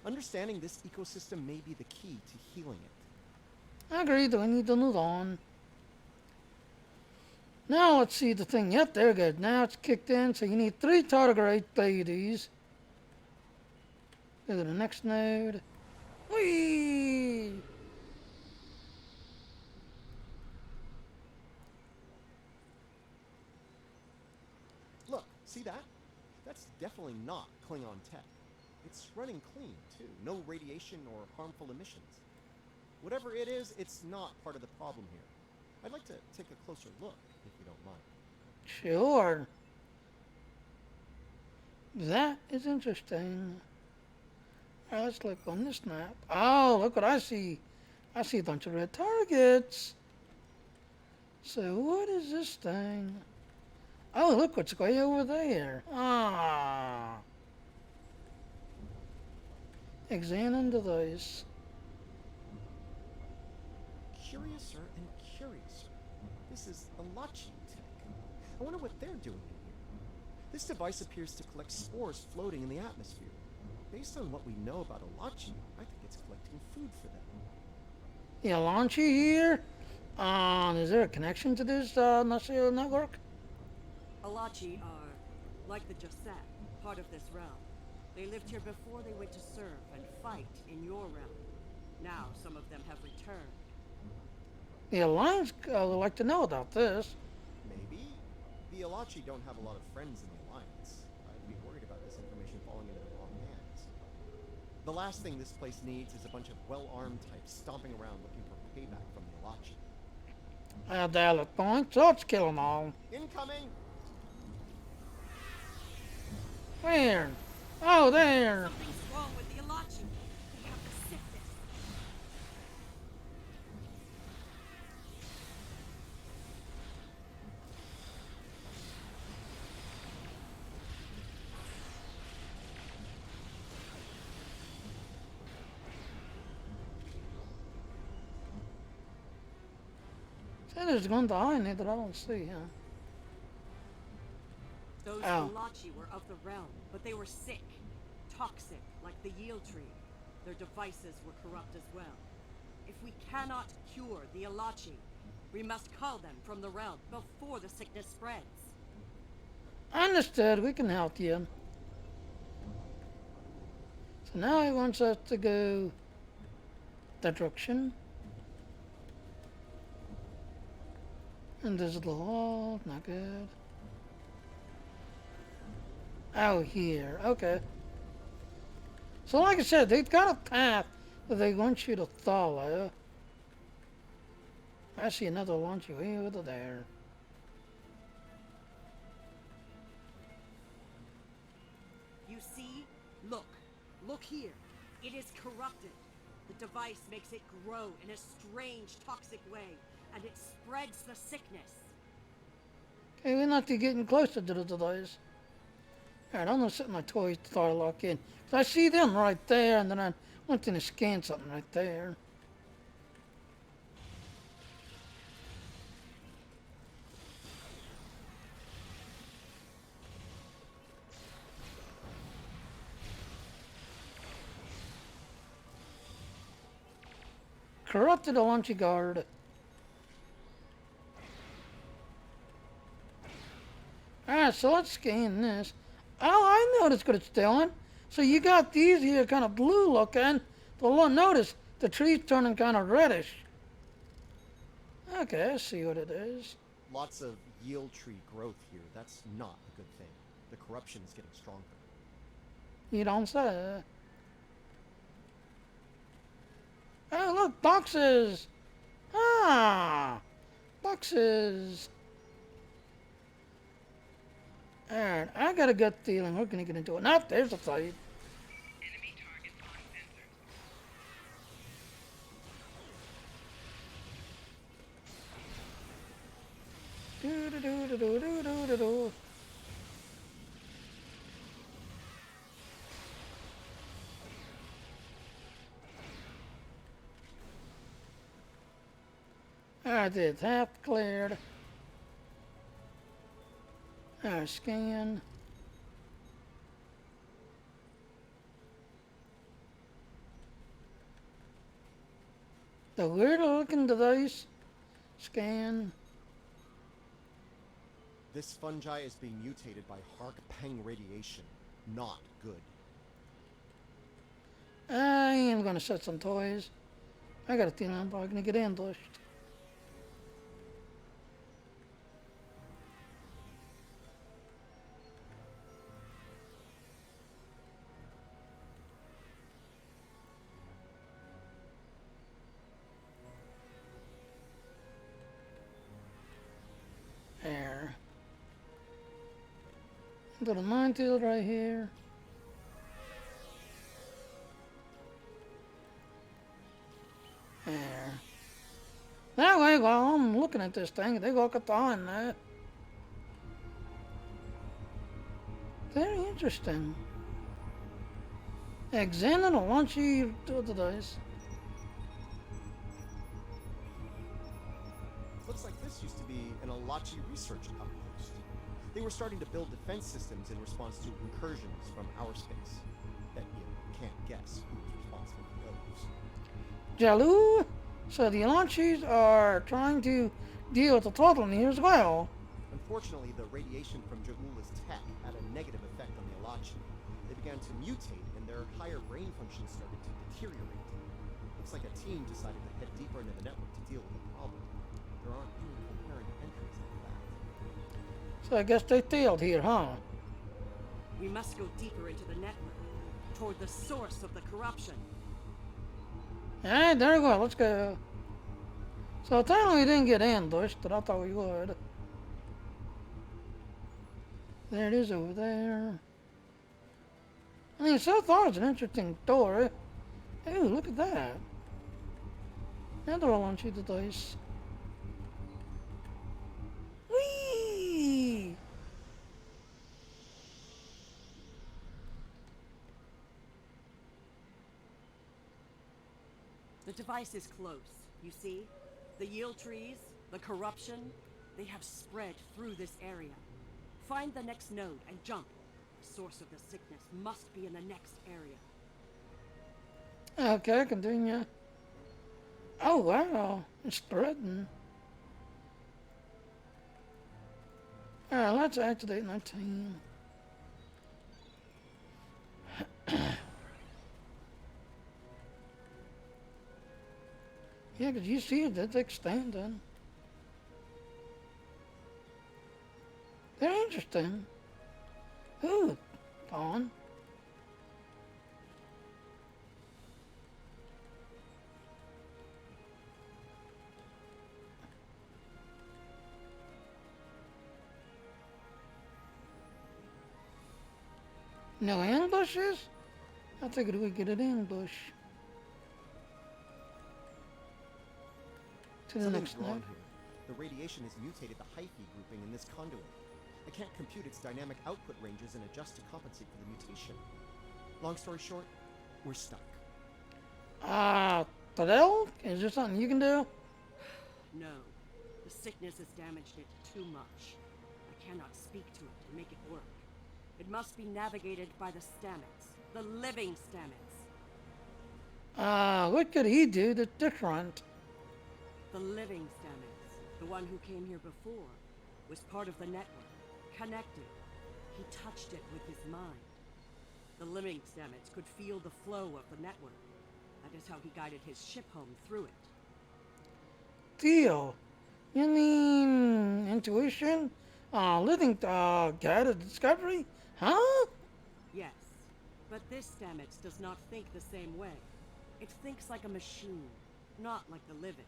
Understanding this ecosystem may be the key to healing it. I agree, though. I need to move on. Now let's see the thing. Yep, there good. Now it's kicked in. So you need 3 tardigrade deities. Go to the next node. Whee! Look, see that? That's definitely not Klingon tech. It's running clean, too. No radiation or harmful emissions. Whatever it is, it's not part of the problem here. I'd like to take a closer look, if you don't mind. Sure. That is interesting. Alright, let's look on this map. Oh, look what I see. I see a bunch of red targets. So what is this thing? Oh, look what's way over there. Ah. Examine device. Curiouser and curiouser. This is Alachi tech. I wonder what they're doing in here. This device appears to collect spores floating in the atmosphere. Based on what we know about Alachi, I think it's collecting food for them. Yeah, Launchy here. Is there a connection to this Nashville network? Alachi are, like the Jasat, part of this realm. They lived here before they went to serve and fight in your realm. Now some of them have returned. The Alliance would like to know about this. Maybe. The Alachi don't have a lot of friends in the Alliance. I'd be worried about this information falling into the wrong hands. The last thing this place needs is a bunch of well-armed types stomping around looking for payback from the Alachi. Dialect point, so let's kill them all. Incoming! Where? Oh, there. Something's wrong with the Alachi. We have to sift this. Said there's one behind it that I don't see, huh? Those Ow. Alachi were of the realm, but they were sick. Toxic, like the yield tree. Their devices were corrupt as well. If we cannot cure the Alachi, we must call them from the realm before the sickness spreads. Understood, we can help you. So now he wants us to go that direction. Invisible wall, not good. Out here, okay. So like I said, they've got a path that they want you to follow. I see another launch way over there. You see? Look. Look here. It is corrupted. The device makes it grow in a strange, toxic way, and it spreads the sickness. Okay, we're not getting closer to the device. Alright, I'm gonna set my toys to start lock in. So I see them right there, and then I went to scan something right there. Corrupted a lunchy guard. Alright, so let's scan this. Oh, I noticed what it's doing. So you got these here kind of blue looking. But notice the tree's turning kind of reddish. Okay, I see what it is. Lots of yield tree growth here. That's not a good thing. The corruption is getting stronger. You don't say. Oh, look, boxes. Ah, boxes. Alright, I got a gut feeling we're gonna get into it. Nope, there's a fight. Enemy target on sensors. Do do do do do do do do do. Alright, it's half cleared. Alright, scan. The weird looking device. Scan. This fungi is being mutated by Hark Peng radiation. Not good. I am gonna set some toys. I got a feeling I'm probably gonna get ambushed. There. Little minefield right here. There. That way, while I'm looking at this thing, they got on there. Very interesting. Examine and launch your device. Looks like this used to be an Alachi research outpost. They were starting to build defense systems in response to incursions from our space. Bet you can't guess who was responsible for those. Jalu? So the Alanchis are trying to deal with the throttling here as well. Unfortunately, the radiation from Ja'ula's tech had a negative effect on the Alachi. They began to mutate, and their higher brain functions started to deteriorate. Looks like a team decided to head deeper into the network to deal with the problem. There aren't any coherent entries like that. So I guess they failed here, huh? We must go deeper into the network, toward the source of the corruption. Alright, there we go. Let's go. So apparently we didn't get ambushed, but I thought we would. There it is over there. I mean, so far it's an interesting story. Ooh, look at that. Another launch the dice. Whee! The device is close, you see? The yield trees, the corruption, they have spread through this area. Find the next node and jump. The source of the sickness must be in the next area. Okay, continue. Oh wow, it's spreading. Alright, let's activate 19. Yeah, because you see it, it's expanding. Very interesting. Ooh, pawn. No ambushes? I figured we'd get an ambush. To the Something's next wrong node. here. The radiation has mutated the hyphae grouping in this conduit. I can't compute its dynamic output ranges and adjust to compensate for the mutation. Long story short, we're stuck. Fidel? Is there something you can do? No. The sickness has damaged it too much. I cannot speak to it and make it work. It must be navigated by the stamets. The living stamets. What could he do that's different? The living stamets, the one who came here before, was part of the network, connected. He touched it with his mind. The living stamets could feel the flow of the network. That is how he guided his ship home through it. Feel? You mean intuition? Living, guided discovery? Huh? Yes, but this stamets does not think the same way. It thinks like a machine, not like the living.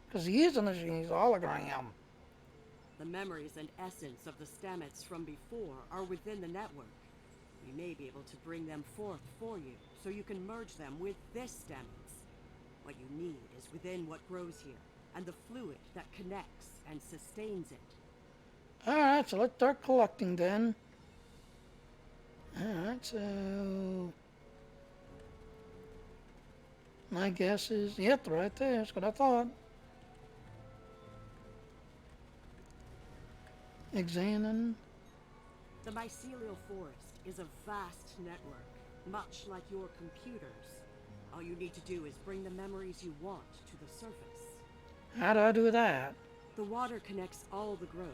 Because he is a machine, he's a hologram. The memories and essence of the stamets from before are within the network. We may be able to bring them forth for you, so you can merge them with this stamets. What you need is within what grows here, and the fluid that connects and sustains it. Alright, so let's start collecting then. Alright, so... my guess is, yep, right there, that's what I thought. Examine. The mycelial forest is a vast network, much like your computers. All you need to do is bring the memories you want to the surface. How do I do that? The water connects all the growth.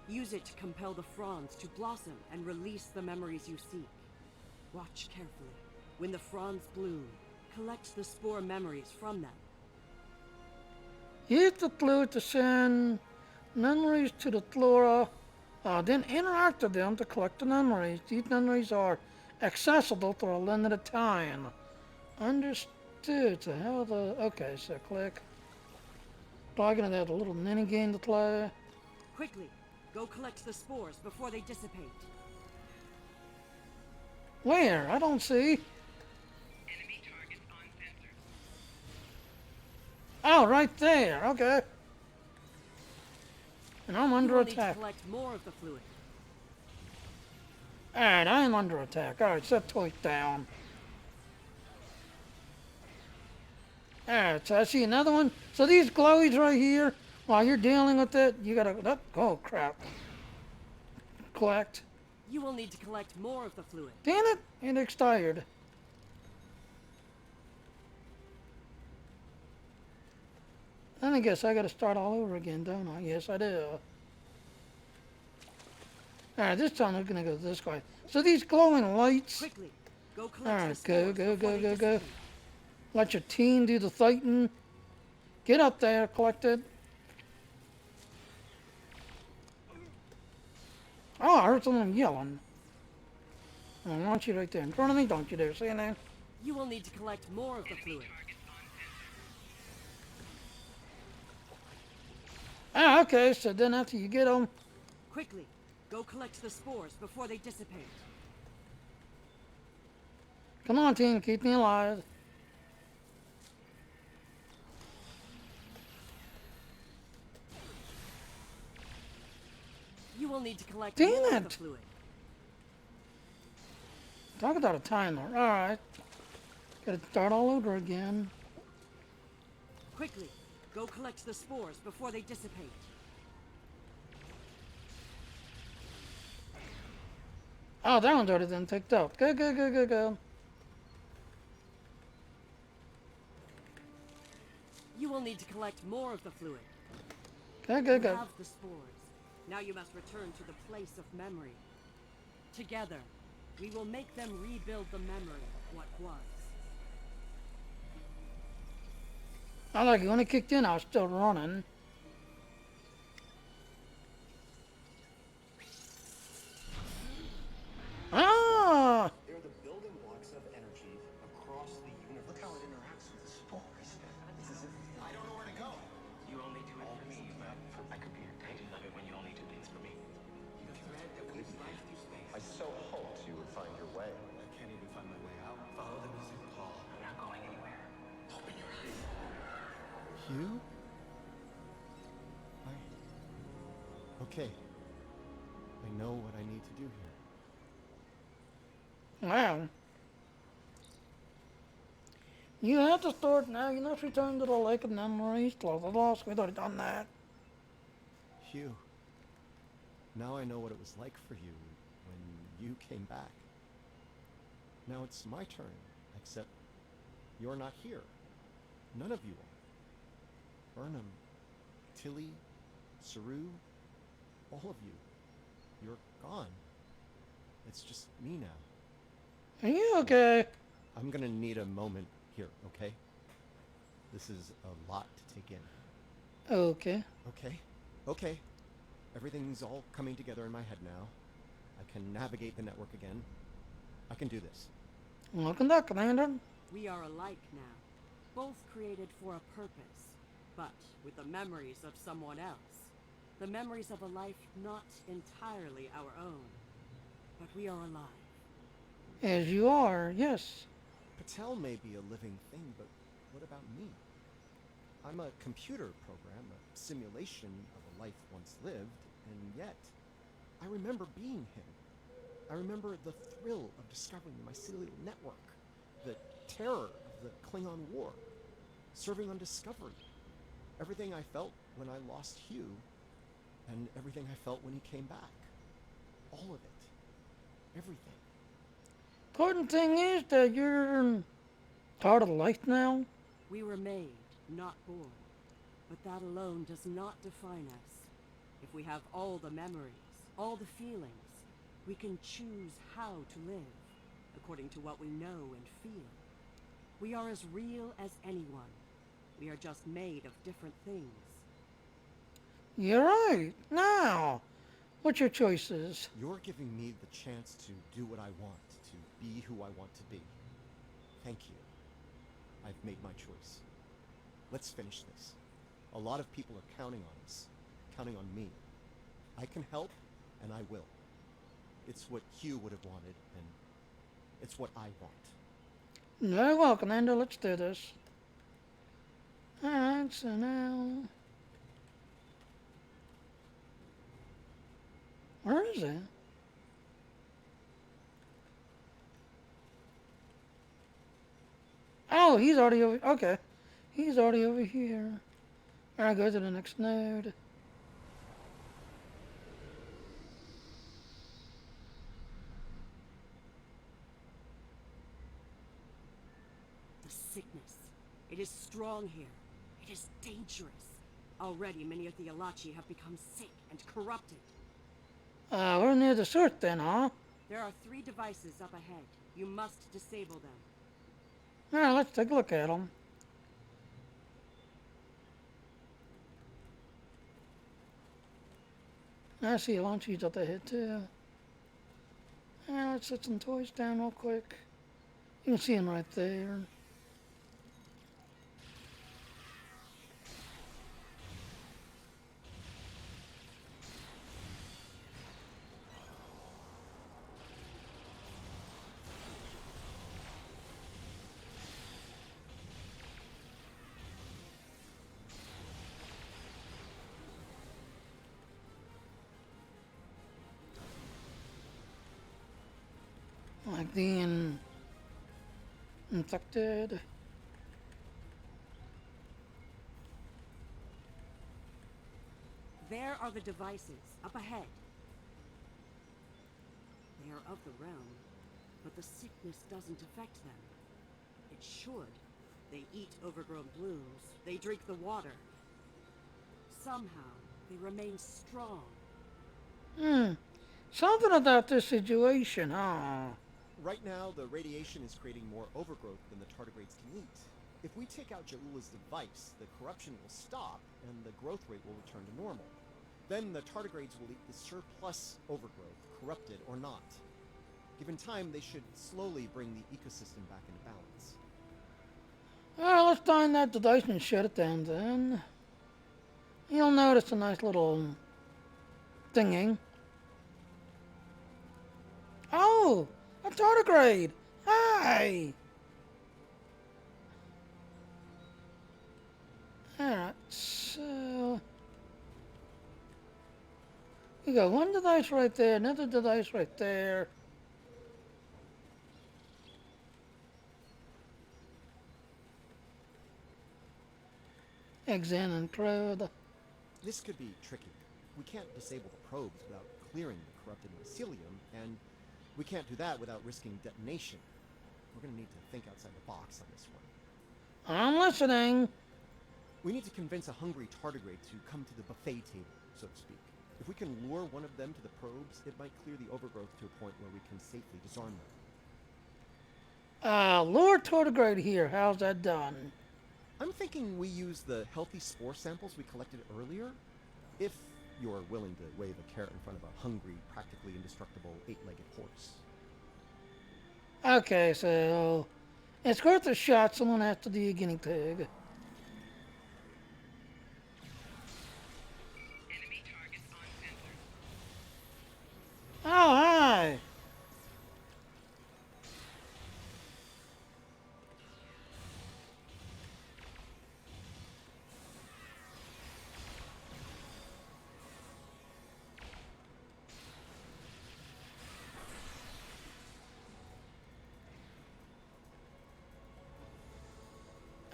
Use it to compel the fronds to blossom and release the memories you seek. Watch carefully. When the fronds bloom, collect the spore memories from them. Use the fluid to send memories to the flora, then interact with them to collect the memories. These memories are accessible for a limited time. Understood. So how the... okay, so click. Probably gonna have a little mini game to play. Quickly, go collect the spores before they dissipate. Where? I don't see. Enemy target on sensors. Oh, right there. Okay. And I'm You under will need to attack. collect more of the fluid. Alright, I am under attack. Alright, set toy down. Alright, so I see another one. So these glowies right here, while you're dealing with it, you gotta, oh crap. Collect. You will need to collect more of the fluid. Damn it, it expired. Then I guess I gotta start all over again, don't I? Yes, I do. Alright, this time I'm gonna go this way. So these glowing lights. Quickly, go collect the Alright, spores go. before they dissipate. Let your team do the fighting. Get up there, collect it. Oh, I heard someone yelling. I want you right there in front of me. Don't you dare say anything. You will need to collect more of the fluid. Ah, okay, so then after you get them, Quickly, go collect the spores before they dissipate. come on team, keep me alive. You will need to collect Damn more of it. the fluid. Talk about a timer. Alright. Gotta start all over again. Quickly, go collect the spores before they dissipate. Oh, that one's already been picked up. Go. You will need to collect more of the fluid. Go. You have the spores. Now you must return to the place of memory. Together, we will make them rebuild the memory of what was. I like it. When it kicked in, I was still running. Ah! They're the building blocks of energy across the universe. Look how it interacts with the spores. It's as if I don't know where to go. You only do it for me, man. I could be your date. I love it when you only do things for me. The thread that weaves life through space. I so hoped you would find your way. I can't even find my way out. Follow the music call. I'm not going anywhere. Open your eyes. Hugh? Okay. I know what I need to do here. Wow. You have to start now. You must return to the lake of memories. Blah, blah, blah. So we've already done that. Hugh, now I know what it was like for you when you came back. Now it's my turn, except you're not here. None of you are. Burnham, Tilly, Saru, all of you. You're gone. It's just me now. Are you okay? I'm gonna need a moment here, okay? This is a lot to take in. Okay. Okay. Everything's all coming together in my head now. I can navigate the network again. I can do this. Welcome back, Commander. We are alike now, both created for a purpose, but with the memories of someone else. The memories of a life not entirely our own. But we are alive. As you are, yes. Patel may be a living thing, but what about me? I'm a computer program, a simulation of a life once lived, and yet I remember being him. I remember the thrill of discovering the mycelial network, the terror of the Klingon War, serving on Discovery, everything I felt when I lost Hugh, and everything I felt when he came back. All of it. Everything. Important thing is that you're part of life now. We were made, not born. But that alone does not define us. If we have all the memories, all the feelings, we can choose how to live, according to what we know and feel. We are as real as anyone. We are just made of different things. You're right. Now, what's your choices? You're giving me the chance to do what I want, to be who I want to be. Thank you. I've made my choice. Let's finish this. A lot of people are counting on us, counting on me. I can help, and I will. It's what Hugh would have wanted, and it's what I want. Very well, Commander. Let's do this. Alright, so now... Where is it? Oh, he's already over. Okay. He's already over here. Alright, go to the next node. The sickness. It is strong here. It is dangerous. Already, many of the Alachi have become sick and corrupted. We're near the SWTOR then, huh? There are 3 devices up ahead. You must disable them. Alright, let's take a look at them. I see launchies up ahead too. Alright, let's set some toys down real quick. You can see them right there. Like the infected. There are the devices, up ahead. They are of the realm, but the sickness doesn't affect them. It should. They eat overgrown blooms. They drink the water. Somehow, they remain strong. Something about this situation, huh? Right now, the radiation is creating more overgrowth than the tardigrades can eat. If we take out Ja'ula's device, the corruption will stop, and the growth rate will return to normal. Then the tardigrades will eat the surplus overgrowth, corrupted or not. Given time, they should slowly bring the ecosystem back into balance. Well, let's find that device and shut it down then. You'll notice a nice little thingy. Oh! A tardigrade! Hi! Alright, so... You got one device right there, another device right there. Examine probe. This could be tricky. We can't disable the probes without clearing the corrupted mycelium, and we can't do that without risking detonation. We're going to need to think outside the box on this one. I'm listening. We need to convince a hungry tardigrade to come to the buffet table, so to speak. If we can lure one of them to the probes, it might clear the overgrowth to a point where we can safely disarm them. Lure tardigrade here. How's that done? I'm thinking we use the healthy spore samples we collected earlier, if you're willing to wave a carrot in front of a hungry, practically indestructible 8-legged horse. Okay, so it's worth a shot. Someone has to do a guinea pig. Enemy targets on sensor. Oh, hi.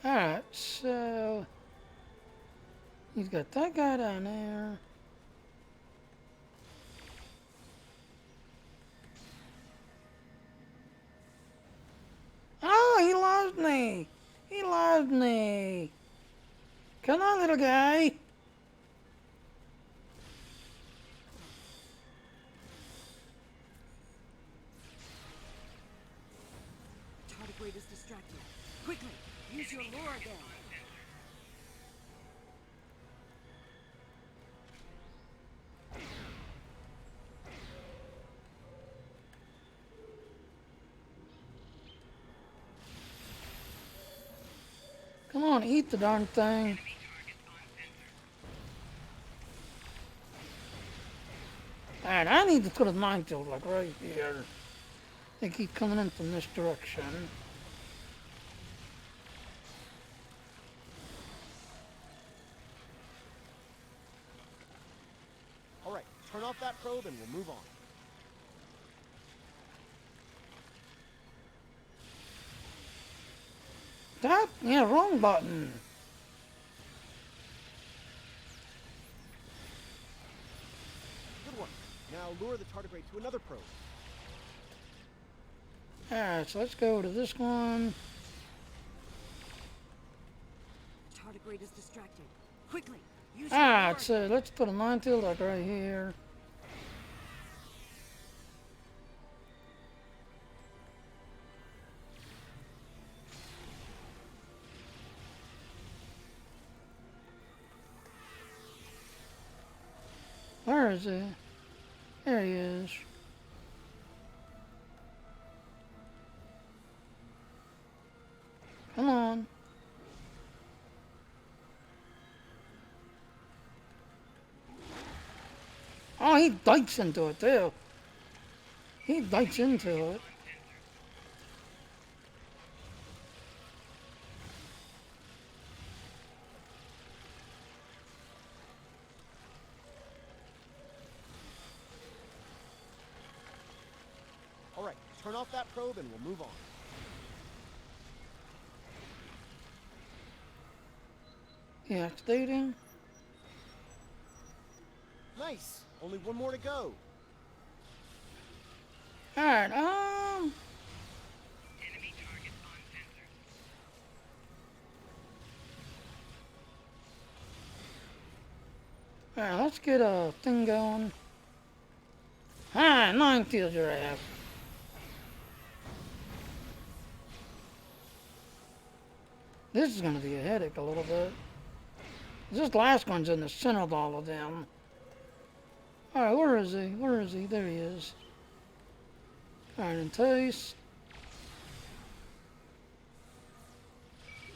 Alright, so he's got that guy down there. Oh, he loves me. He loves me. Come on, little guy. Tardigrade is distracted. Quickly, use your lure again. Come on, eat the darn thing. Enemy targets on sensor. Alright, I need to put a minefield like right here. They keep coming in from this direction. All right, turn off that probe and we'll move on. That? Yeah, wrong button. Good work. Now lure the tardigrade to another probe. Alright, so let's go to this one. Tardigrade is distracted. Quickly, use Alright, so let's put a nine-tailed duck right here. Where is he? There he is. Come on. Oh, he dikes into it too. He dikes into it. All right, turn off that probe and we'll move on. Deactivating. Nice. Only one more to go. Alright, Enemy target on sensor. alright, let's get a thing going. Ah, nine-tailed your ass. This is gonna be a headache a little bit. This last one's in the center of all of them. Alright, where is he? Where is he? There he is. Alright, entice.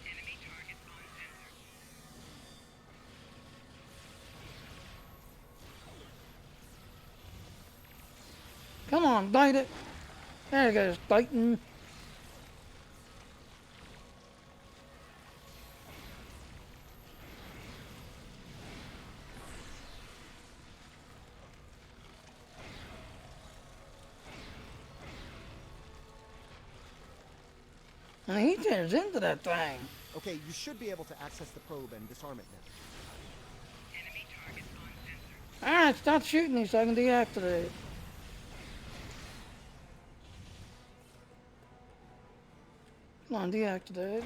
Enemy target on sensor. Come on, bite it. There he goes, biting. And he tears into that thing. Okay, you should be able to access the probe and disarm it now. Enemy target on sensor. Alright, stop shooting me so I can deactivate. Come on, deactivate.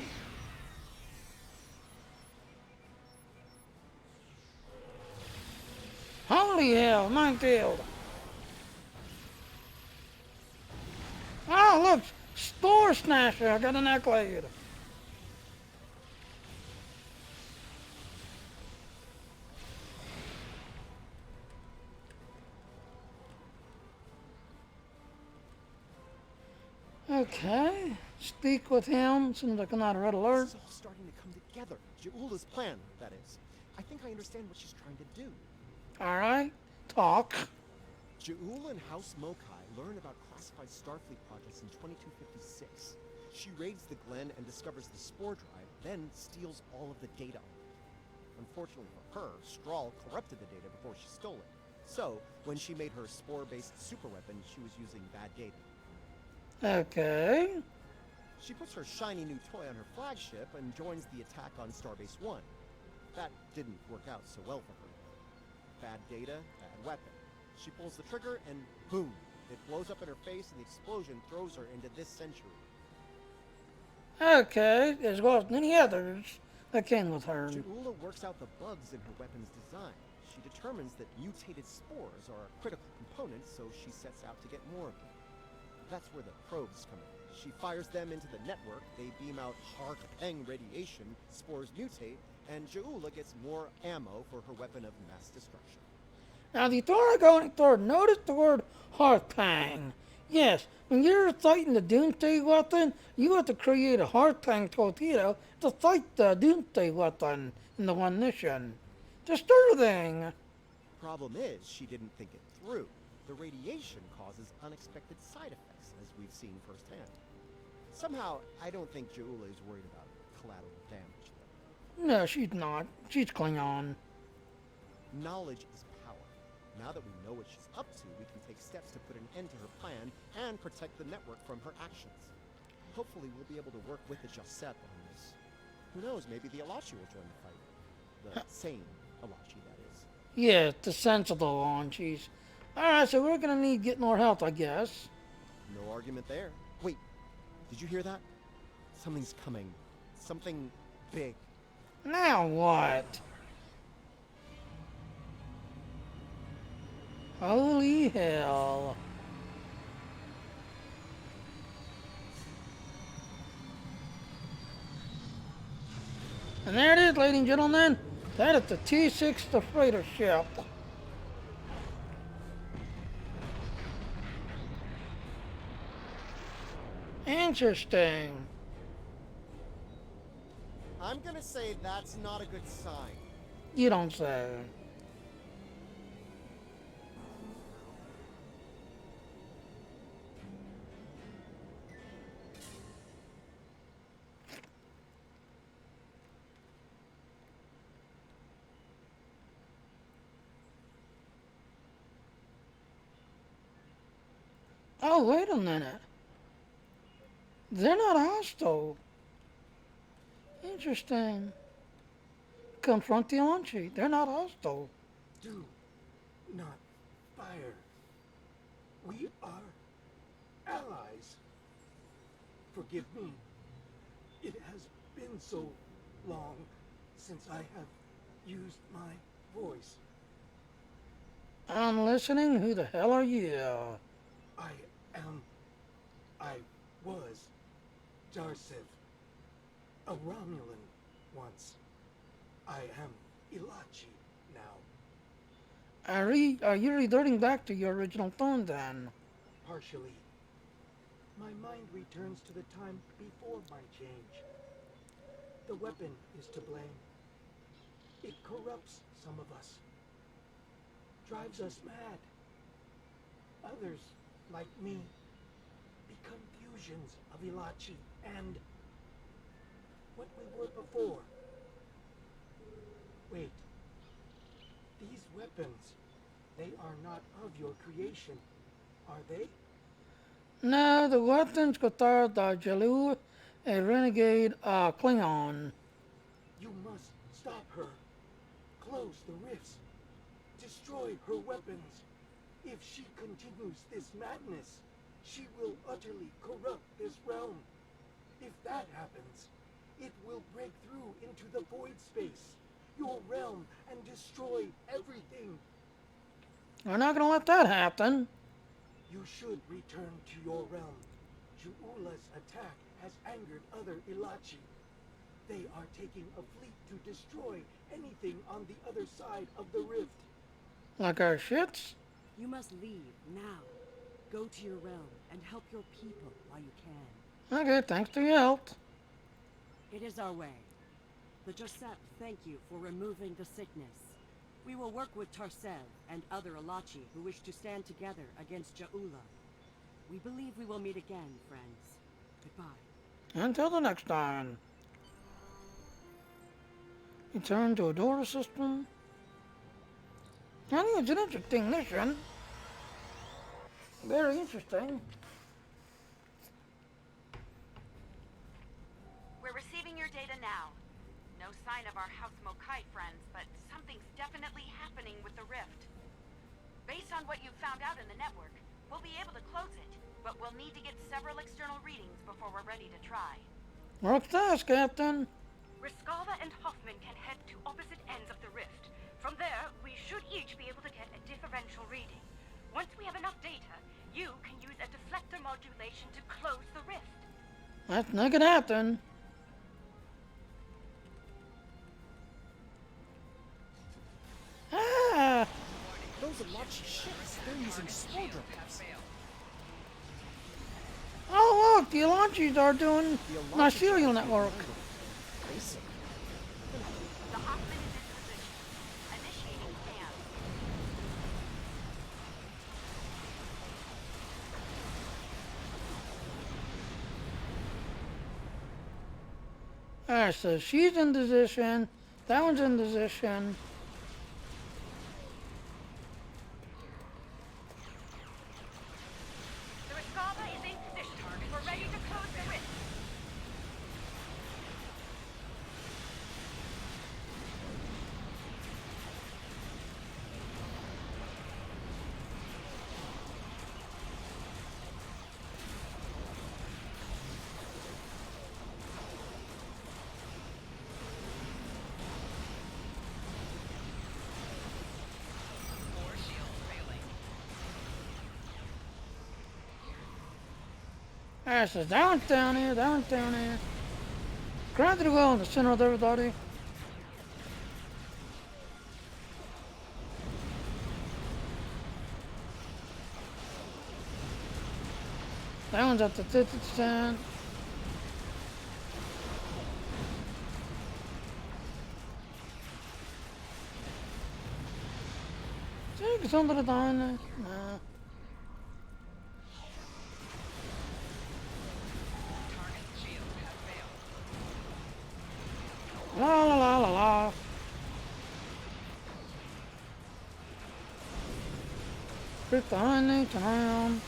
Holy hell, nine-tailed. Oh, look, SWTOR snatcher. I got an accolade. Okay, speak with him. Seems like I'm not a red alert. This is all starting to come together. Ja'ula's plan, that is. I think I understand what she's trying to do. All right, talk. Ja'ula and House Mokai learn about classified Starfleet projects in 2256. She raids the Glen and discovers the spore drive, then steals all of the data. Unfortunately for her, Strahl corrupted the data before she stole it. So, when she made her spore-based superweapon, she was using bad data. Okay. She puts her shiny new toy on her flagship and joins the attack on Starbase 1. That didn't work out so well for her. Bad data, bad weapon. She pulls the trigger and boom! It blows up in her face and the explosion throws her into this century. Okay, as well as many others that came with her. Ja'ula works out the bugs in her weapon's design. She determines that mutated spores are a critical component, so she sets out to get more of them. That's where the probes come in. She fires them into the network, they beam out Hark-Peng radiation, spores mutate, and Ja'ula gets more ammo for her weapon of mass destruction. Now, the Thor going forward, notice the word Hark-Peng. Yes, when you're fighting the Doomsday weapon, you have to create a Hark-Peng torpedo to fight the Doomsday weapon in the one mission. Disturbing. Problem is, she didn't think it through. The radiation causes unexpected side effects, as we've seen firsthand. Somehow, I don't think Ja'ula is worried about collateral damage, though. No, she's not. She's Klingon. Knowledge is power. Now that we know what she's up to, we can take steps to put an end to her plan and protect the network from her actions. Hopefully we'll be able to work with the Josep on this. Who knows, maybe the Alachi will join the fight. The sane Alachi, that is. Yeah, the sensible launchies. Alright, so we're gonna need get more health, I guess. No argument there. Wait, did you hear that? Something's coming. Something big. Now what? Holy hell. And there it is, ladies and gentlemen. That is the T6, the freighter ship. Interesting. I'm gonna say that's not a good sign. You don't say. Oh, wait a minute. They're not hostile. Interesting. Confront the Alachi. They're not hostile. Do not fire. We are allies. Forgive me. It has been so long since I have used my voice. I'm listening. Who the hell are you? I was Darsev, a Romulan once. I am Ilachi now. Are you reverting back to your original tone then? Partially. My mind returns to the time before my change. The weapon is to blame. It corrupts some of us. Drives us mad. Others, like me, become fusions of Ilachi and what we were before. Wait. These weapons, they are not of your creation, are they? No, the weapons Qatar Dajalu, a renegade Klingon. You must stop her. Close the rifts. Destroy her weapons. If she continues this madness, she will utterly corrupt this realm. If that happens, it will break through into the void space, your realm, and destroy everything. We're not going to let that happen. You should return to your realm. Ju'ula's attack has angered other Ilachi. They are taking a fleet to destroy anything on the other side of the rift. Like our shits? You must leave now. Go to your realm and help your people while you can. Okay, thanks to your help. It is our way. The Josep thank you for removing the sickness. We will work with Tarsev and other Alachi who wish to stand together against Ja'ula. We believe we will meet again, friends. Goodbye. Until the next time. Return to a door system. I think it's an interesting mission. Very interesting. We're receiving your data now. No sign of our House Mokai friends, but something's definitely happening with the rift. Based on what you've found out in the network, we'll be able to close it, but we'll need to get several external readings before we're ready to try. Work fast, Captain. Riskava and Hoffman can head to opposite ends of the rift. From there, we should each be able to get a differential reading. Once we have enough data, you can use a deflector modulation to close the rift. That's not gonna happen. Ah! Those Alachi ships, they're using SWTOR drones. Oh look, the Alachis are doing my serial network. Basic. The Hoffman is in position. Initiating scan. Alright, so she's in position. That one's in position. The Riskava is in position. We're ready to close the rift. Alright, so down here, down here. Grab the well in the center of everybody. That one's at the 50%. Take something to die in there. Nah. La la la la la. Put the honey down.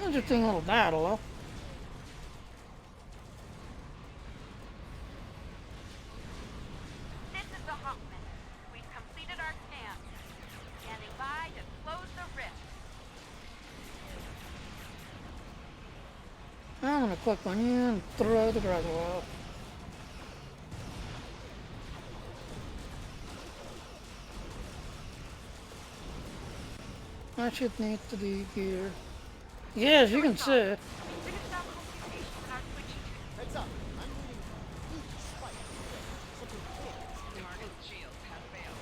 Interesting little battle, huh? This is the Hawkman. We've completed our scan. Standing by to close the rift. I'm gonna click on you and throw the gradual out. I should need to be here. Yes, you can see it. Finished our computation and are switching to Heads up. I'm reading huge spike. Something big. target shields have failed.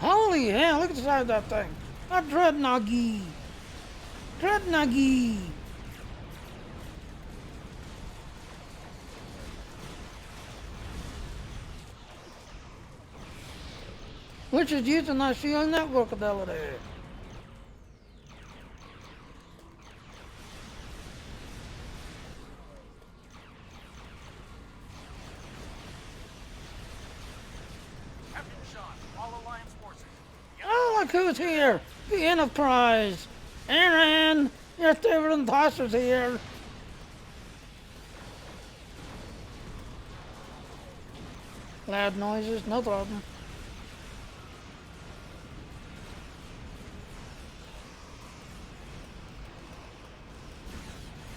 Holy hell, look at the size of that thing. A dreadnoughty. Dreadnoughty. Which is using that shield network ability. Captain Sean, all Alliance forces. Oh, look who's here. The Enterprise. Aaron, your favorite imposter's here. Loud noises, no problem.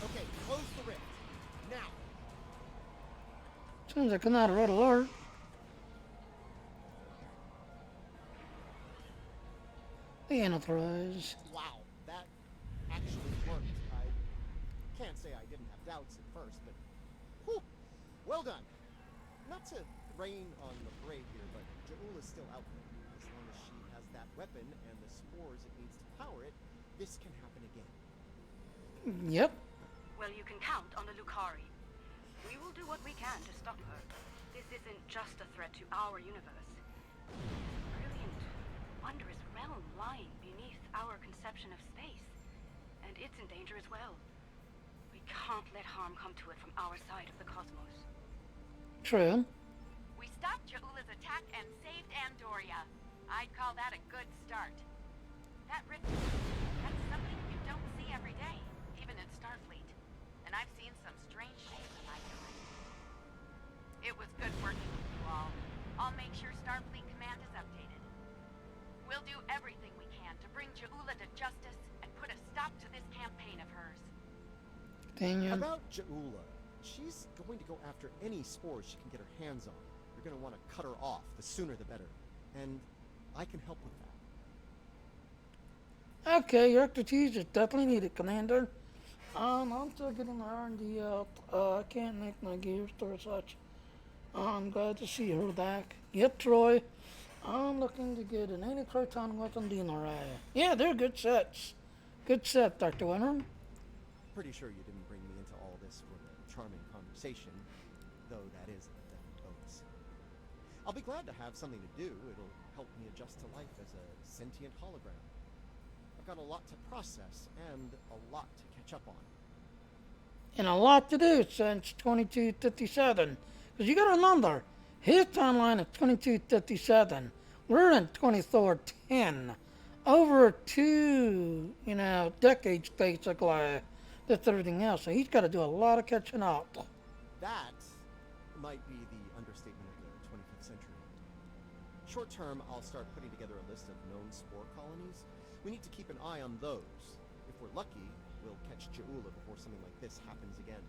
Okay, close the rift. Now. Seems like I'm not a red alert. The Enterprise. Wow, that actually worked. I can't say I didn't have doubts at first, but whew, well done. Not to rain on the parade here, but Ja'ul is still out there. As long as she has that weapon and the spores it needs to power it, this can happen again. Yep. Well, you can count on the Lucari. We will do what we can to stop her. This isn't just a threat to our universe. Brilliant, wondrous realm lying beneath our conception of space. And it's in danger as well. We can't let harm come to it from our side of the cosmos. True. We stopped Ja'ula's attack and saved Andoria. I'd call that a good start. That rift, that's something you don't see every day, even in Starfleet. And I've seen some strange shapes in my time. It was good working with you all. I'll make sure Starfleet Command is updated. We'll do everything we can to bring Ja'ula to justice and put a stop to this campaign of hers. Daniel. About Ja'ula, she's going to go after any spores she can get her hands on. You're going to want to cut her off. The sooner the better. And I can help with that. Okay, your expertise is definitely needed, Commander. I'm still getting the R&D out. I can't make my gears or such. I'm glad to see her back. Yep, Troy. I'm looking to get an anti-proton weapon array. Yeah, they're good sets. Good set, Dr. Winter. Pretty sure you didn't bring me into all this for a charming conversation, though that is a definite bonus. I'll be glad to have something to do. It'll help me adjust to life as a sentient hologram. I've got a lot to process and a lot to catch up on. And a lot to do since 2257. Because you got to remember, his timeline is 2257. We're in 2410. Over 2, decades basically. That's everything else. So he's got to do a lot of catching up. That might be the understatement of the 25th century. Short term, I'll start putting together a list of known spore colonies. We need to keep an eye on those. If we're lucky, we'll catch Ja'ula before something like this happens again.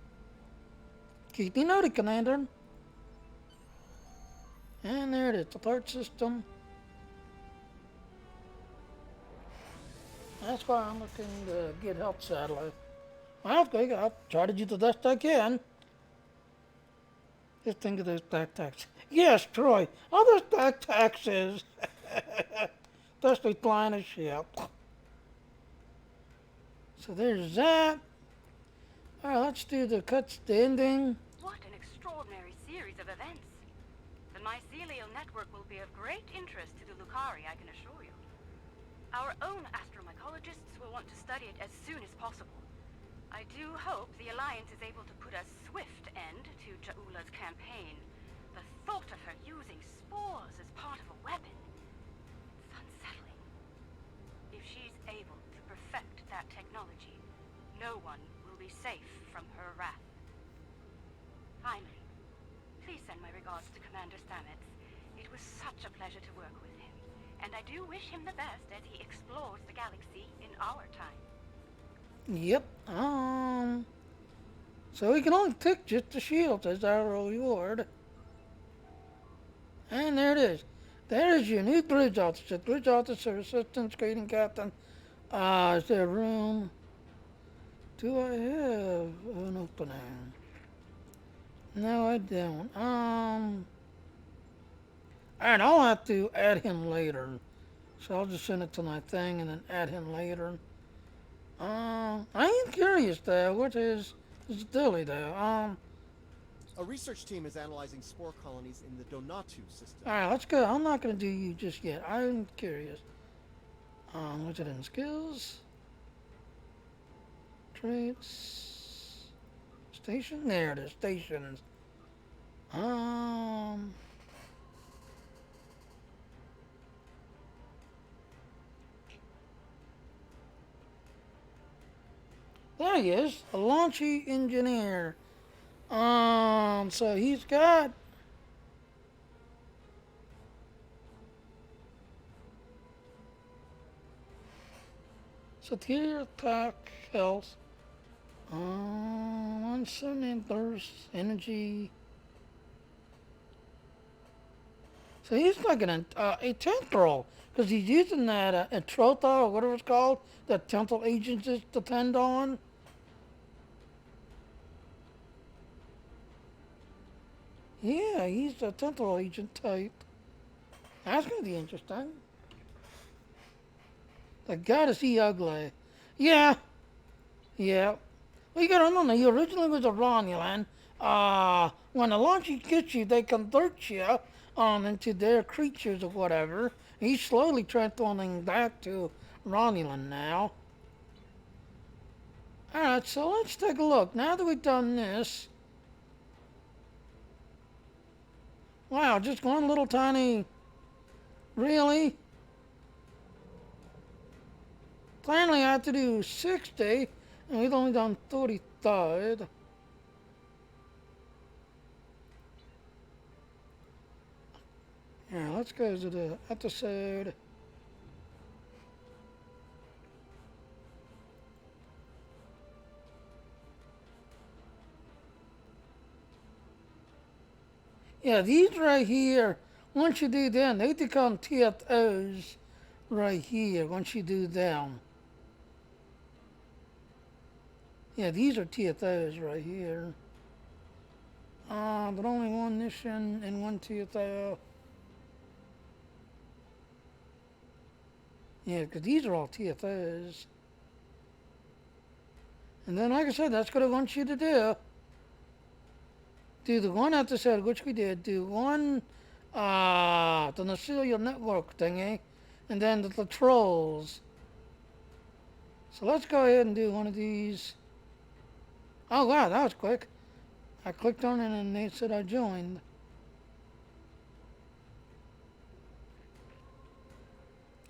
Keep me noted, Commander. And there it is, the third system. That's why I'm looking to get help satellite. Well, okay, I'll try to do the best I can. Just think of those back taxes. Yes, Troy, all those back taxes. Especially flying a ship. So there's that. Alright, let's do the cuts, the ending. What an extraordinary series of events. The mycelial network will be of great interest to the Lucari, I can assure you. Our own astromycologists will want to study it as soon as possible. I do hope the Alliance is able to put a swift end to Ja'ula's campaign. The thought of her using spores as part of a weapon, it's unsettling. If she's able to perfect that technology, no one will be safe from her wrath. Finally, please send my regards to Commander Stamets. It was such a pleasure to work with him, and I do wish him the best as he explores the galaxy in our time. Yep. So we can only pick just the shield as our reward. And there it is. There is your new bridge officer. Bridge officer, assistant, grading captain. Is there room? Do I have an opening? No, I don't. And I'll have to add him later. So I'll just send it to my thing and then add him later. I am curious though, what is Dilly though? A research team is analyzing spore colonies in the Donatu system. Alright, let's go. I'm not gonna do you just yet. I'm curious. What's it in skills? Traits. Station? There it is, stations. There he is, a launchy engineer. So he's got superior attack, health, 170 burst, energy. So he's like a temporal, because he's using that SWTOR or whatever it's called, that temporal agents depend on. Yeah, he's a temporal agent type. That's going to be interesting. The God is he ugly. Yeah. Yeah. Well, you got to remember, he originally was a Romulan. When the launchers get you, they convert you into their creatures or whatever. He's slowly transforming back to Romulan now. Alright, so let's take a look. Now that we've done this. Wow, just one little tiny... Really? Finally, I have to do 60, and we've only done 33rd. Yeah, let's go to the episode. Yeah, these right here, once you do them, they become TFOs right here, once you do them. Yeah, these are TFOs right here. But only one mission and one TFO. Yeah, because these are all TFOs. And then, like I said, that's what I want you to do. Do the one episode, which we did. Do one, the mycelial network thingy. And then the trolls. So let's go ahead and do one of these. Oh, wow, that was quick. I clicked on it and they said I joined.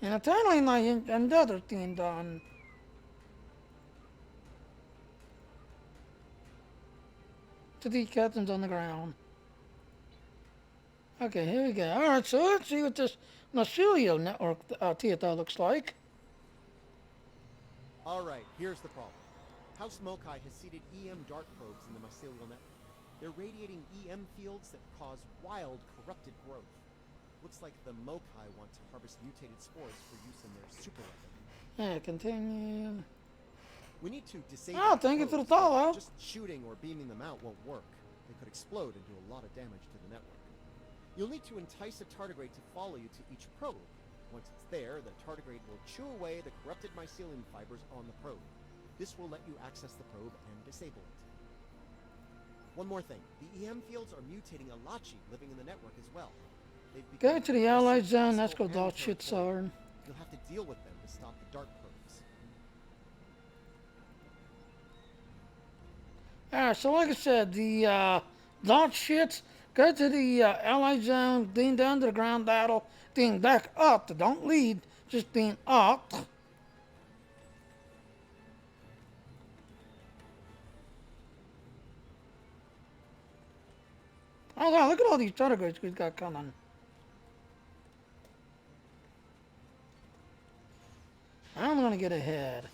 And apparently my another thing done. To the captains on the ground. Okay, here we go. Alright, so let's see what this mycelial network theater looks like. Alright, here's the problem. House Mokai has seeded EM dart probes in the mycelial network. They're radiating EM fields that cause wild, corrupted growth. Looks like the Mokai want to harvest mutated spores for use in their super weapon. Yeah, continue. We need to disable Oh, thank you for the follow. Just shooting or beaming them out won't work. They could explode and do a lot of damage to the network. You'll need to entice a tardigrade to follow you to each probe. Once it's there, the tardigrade will chew away the corrupted mycelium fibers on the probe. This will let you access the probe and disable it. One more thing. The EM fields are mutating Alachi living in the network as well. Go to the Allied Zone. Let's go dot shit, Soren. You'll have to deal with them to stop the dart probes. Alright, so like I said, the dot shits, go to the Allied Zone, then down to the ground battle, then back up. Don't lead, just then up. Oh wow, look at all these tardigrades we've got coming. I'm gonna get ahead.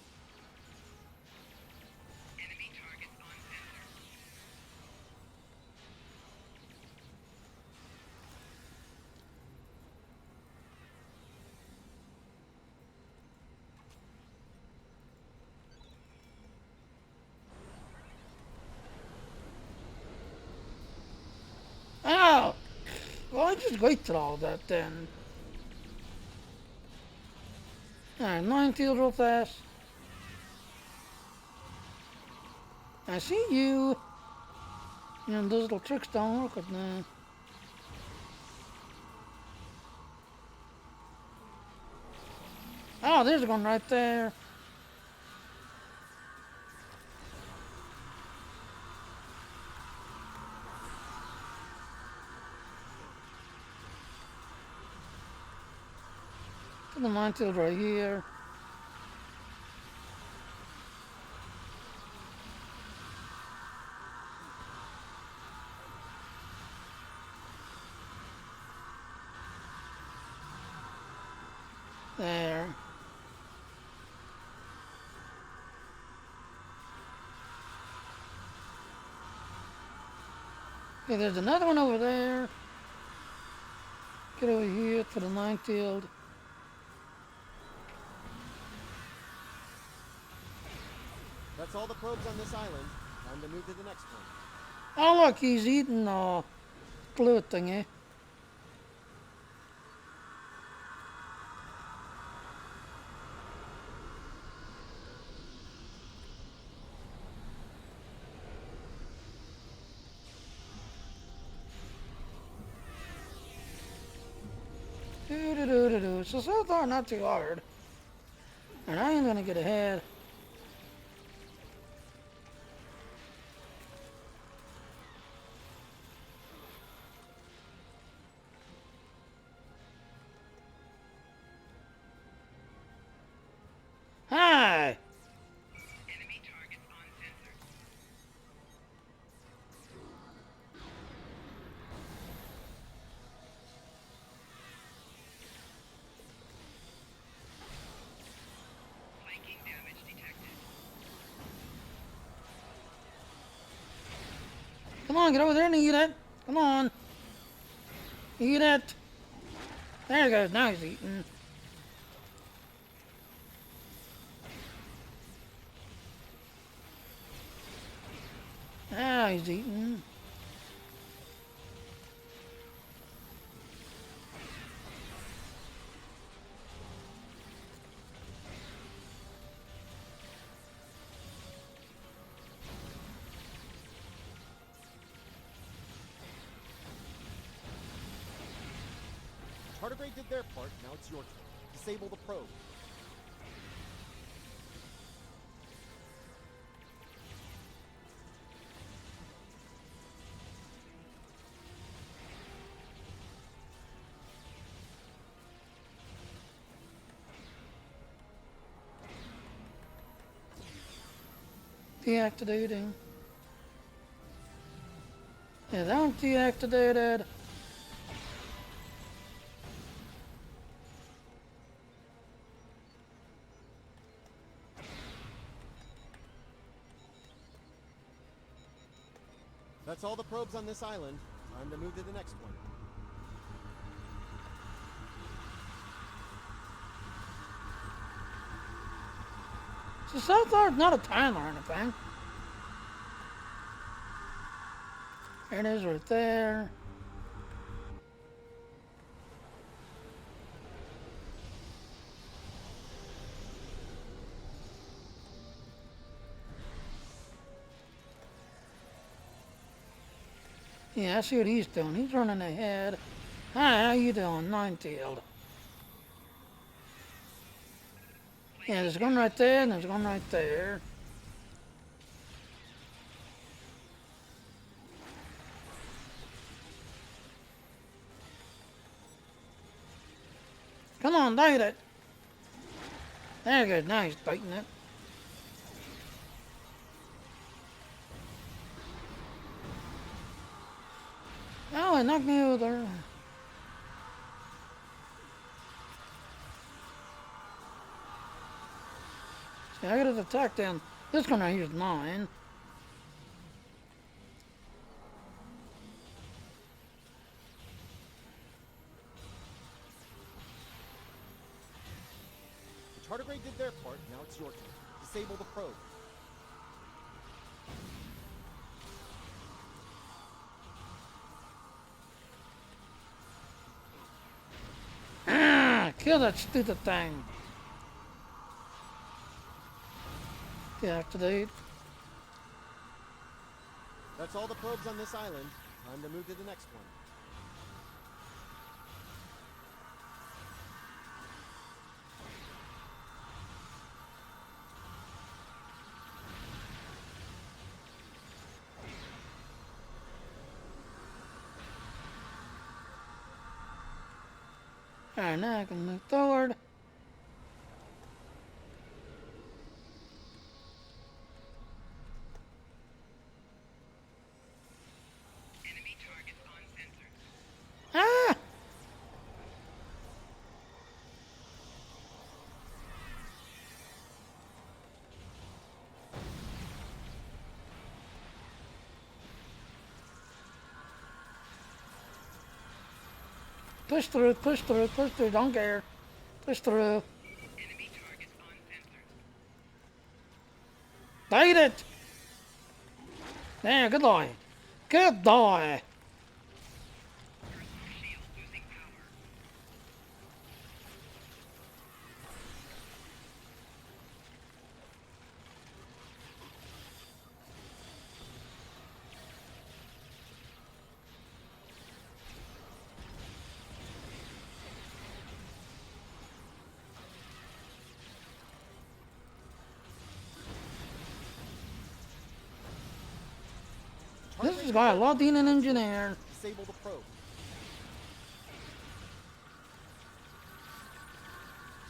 Enemy targets on sensor. Oh! Well, I just wasted all that then. Alright, minefield real fast. I see you. And those little tricks don't work with me. Oh, there's one right there. The minefield right here. There. Okay, there's another one over there. Get over here to the minefield. That's all the probes on this island. Time to move to the next one. Oh look, he's eating fluid thingy. Do. So far, not too hard. And I am gonna get ahead. Hi! Enemy targets on sensor. Flanking damage detected. Come on, get over there and eat it. Come on. Eat it. There he goes. Now he's eating. Now he's eating. Tardigrade did their part, now it's your turn. Disable the probe. Deactivating. Yeah, that one's deactivated. That's all the probes on this island. Time to move to the next one. So SWTOR is not a timer or anything. There it is right there. Yeah, I see what he's doing. He's running ahead. Hi, how you doing, Nine-Tailed? Yeah, there's one right there, and there's one right there. Come on, bite it. There you go. Now he's biting it. Oh, it knocked me over. See, I got his attack down. This one right here is 9. The tardigrade did their part, now it's your turn. Disable the probe. Ah, kill that stupid thing. Deactivate. That's all the probes on this island. Time to move to the next one. Alright, now I can move forward. Enemy targets on sensors. Ah! Push through, push through, push through, don't care. Push through. Enemy targets on sensors. Bite it! There, good boy. Good boy. Personal shield losing power. This is got a lot in an engineer. Disable the probe.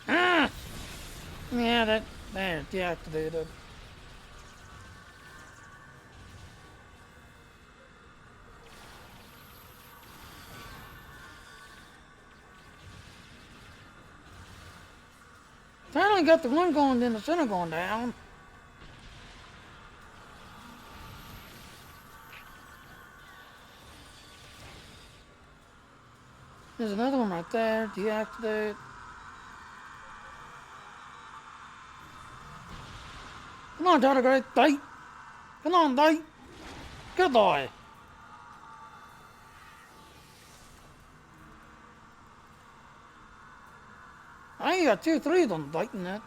Ah! Yeah, that, there, deactivated. Finally got the one going, then the center going down. There's another one right there. Deactivate. Come on, tardigrade. Bite. Come on, bite. Good boy. I ain't got 2, 3 of them biting that.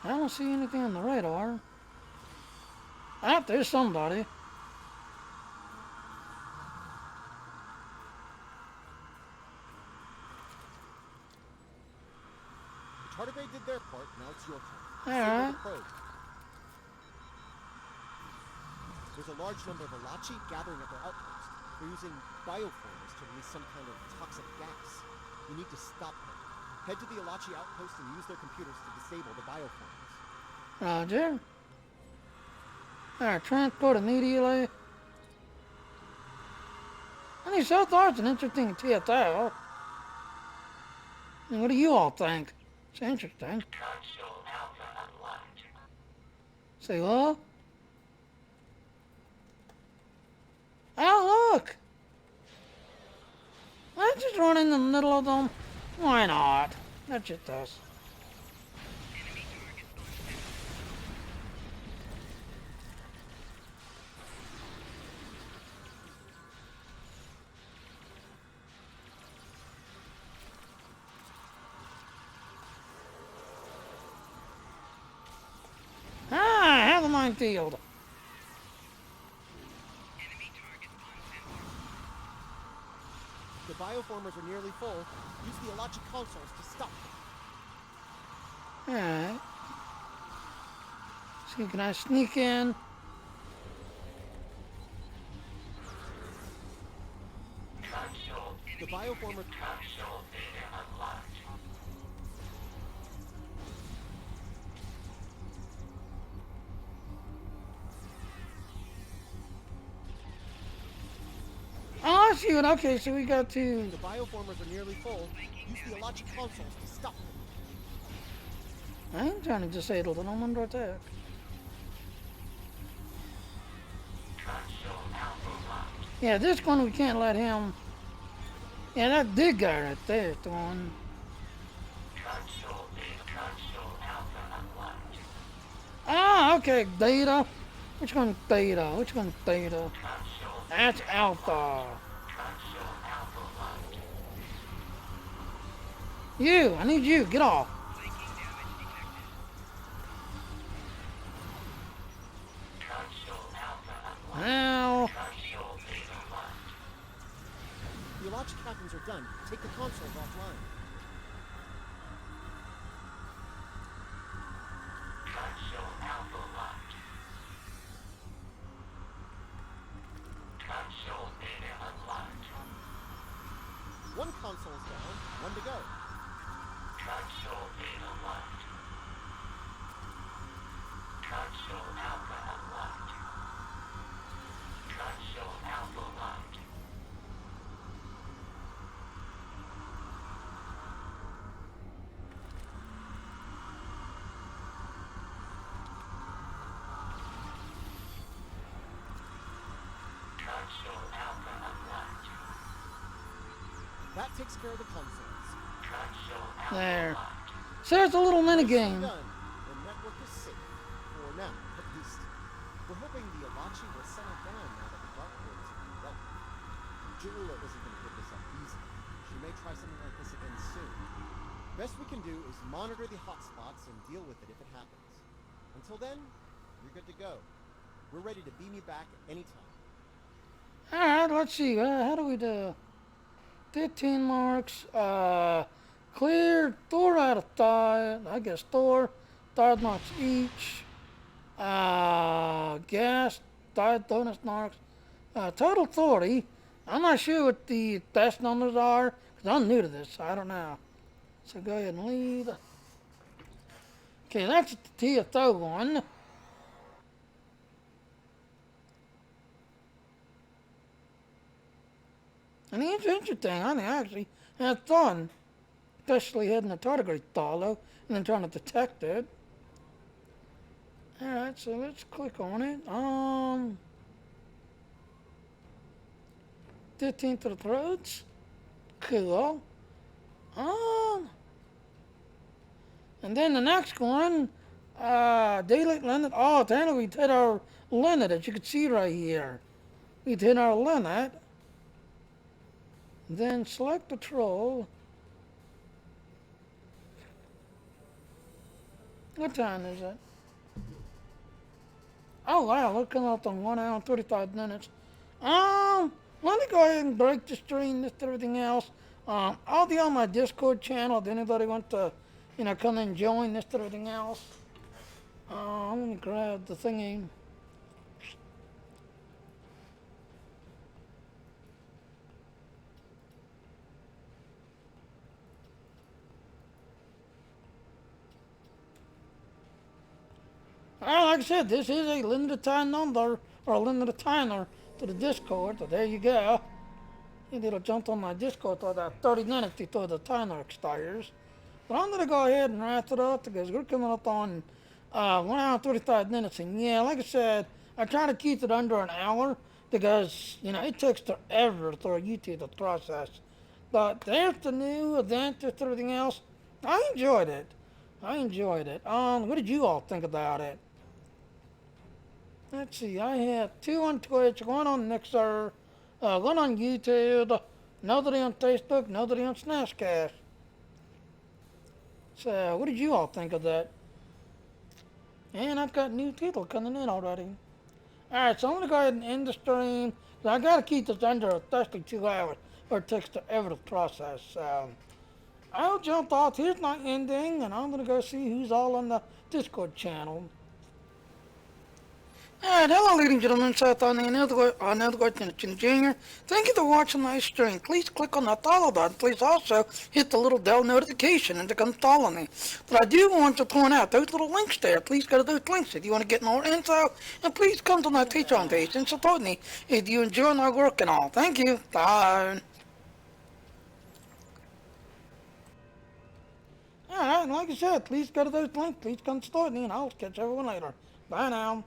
I don't see anything on the radar. Ah, there's somebody. The tardigrade did their part, now it's your turn. All Disable right. the probe. There's a large number of Alachi gathering at their outpost. They're using bioformers to release some kind of toxic gas. You need to stop them. Head to the Alachi outpost and use their computers to disable the bioformers. Roger. Alright, transport immediately. I mean, SWTOR is an interesting TSL. I mean, what do you all think? It's interesting. Say what? Oh, look! Let's just run in the middle of them. Why not? That just does. Ah, have a minefield. The bioformers are nearly full. Use the Elachi consoles to stop them. Alright. So can I sneak in? The bioformer... Oh, I see it. Okay, so we got to... The bioformers are nearly full. Use the Elachi consoles to stop them. I ain't trying to disable them. I'm under attack. Yeah, this one we can't let him... Yeah, that big guy right there is the one. Ah, okay, Data. Which one's Data? Which one's Data? That's Alpha. You, I need you. Get off. Now. The Elachi captains are done. Take the consoles offline. One console's down, one to go. Console data locked. Console alpha unlocked. Console alpha locked. Console alpha unlocked. That takes care of the consoles. There. So it's a little mini game. Done. The network is safe. For now, at least. We're hoping the Elachi will settle down now that the dark worlds have been dealt with. Juula isn't going to give this up easily. She may try something like this again soon. Best we can do is monitor the hotspots and deal with it if it happens. Until then, you're good to go. We're ready to beam you back anytime. Alright, let's see. How do we do? 15 marks. Clear. Thor out of thigh. I guess Thor. 5 marks each. Gas. Died bonus marks. Total 30. I'm not sure what the best numbers are, because I'm new to this, so I don't know. So go ahead and lead. Okay, that's the TFO one. And it's interesting. I think I actually had fun, especially heading a tardigrade follow and then trying to detect it. Alright, so let's click on it. 15 to the throats. Cool. And then the next one, daylight limit. Oh, then we hit our limit, as you can see right here. We hit our limit. Then select patrol. What time is it? Oh wow, looking up on 1 hour and 35 minutes. Let me go ahead and break the stream, this and everything else. I'll be on my Discord channel if anybody wants to, come and join this and everything else. I'm gonna grab the thingy. Well, like I said, this is a limited time number, or a limited timer to the Discord, so there you go. It'll jump on my Discord for about 30 minutes before the timer expires. But I'm going to go ahead and wrap it up because we're coming up on 1 hour and 35 minutes. And yeah, like I said, I try to keep it under an hour because, you know, it takes forever for YouTube to process. But there's the new event, there's everything else. I enjoyed it. What did you all think about it? Let's see, I have 2 on Twitch, 1 on Mixer, 1 on YouTube, nobody on Facebook, nobody on Snapcast. So, what did you all think of that? And I've got new people coming in already. Alright, so I'm going to go ahead and end the stream. I got to keep this under especially 2 hours, or it takes forever to process. So, I'll jump off. Here's my ending, and I'm going to go see who's all on the Discord channel. Alright, hello ladies and gentlemen, Seth on another question, Jr. Thank you for watching my stream. Please click on that follow button. Please also hit the little bell notification and to come follow me. But I do want to point out those little links there. Please go to those links if you want to get more info. And please come to my Patreon page and support me if you enjoy my work and all. Thank you. Bye. Alright, like I said, please go to those links. Please come support me and I'll catch everyone later. Bye now.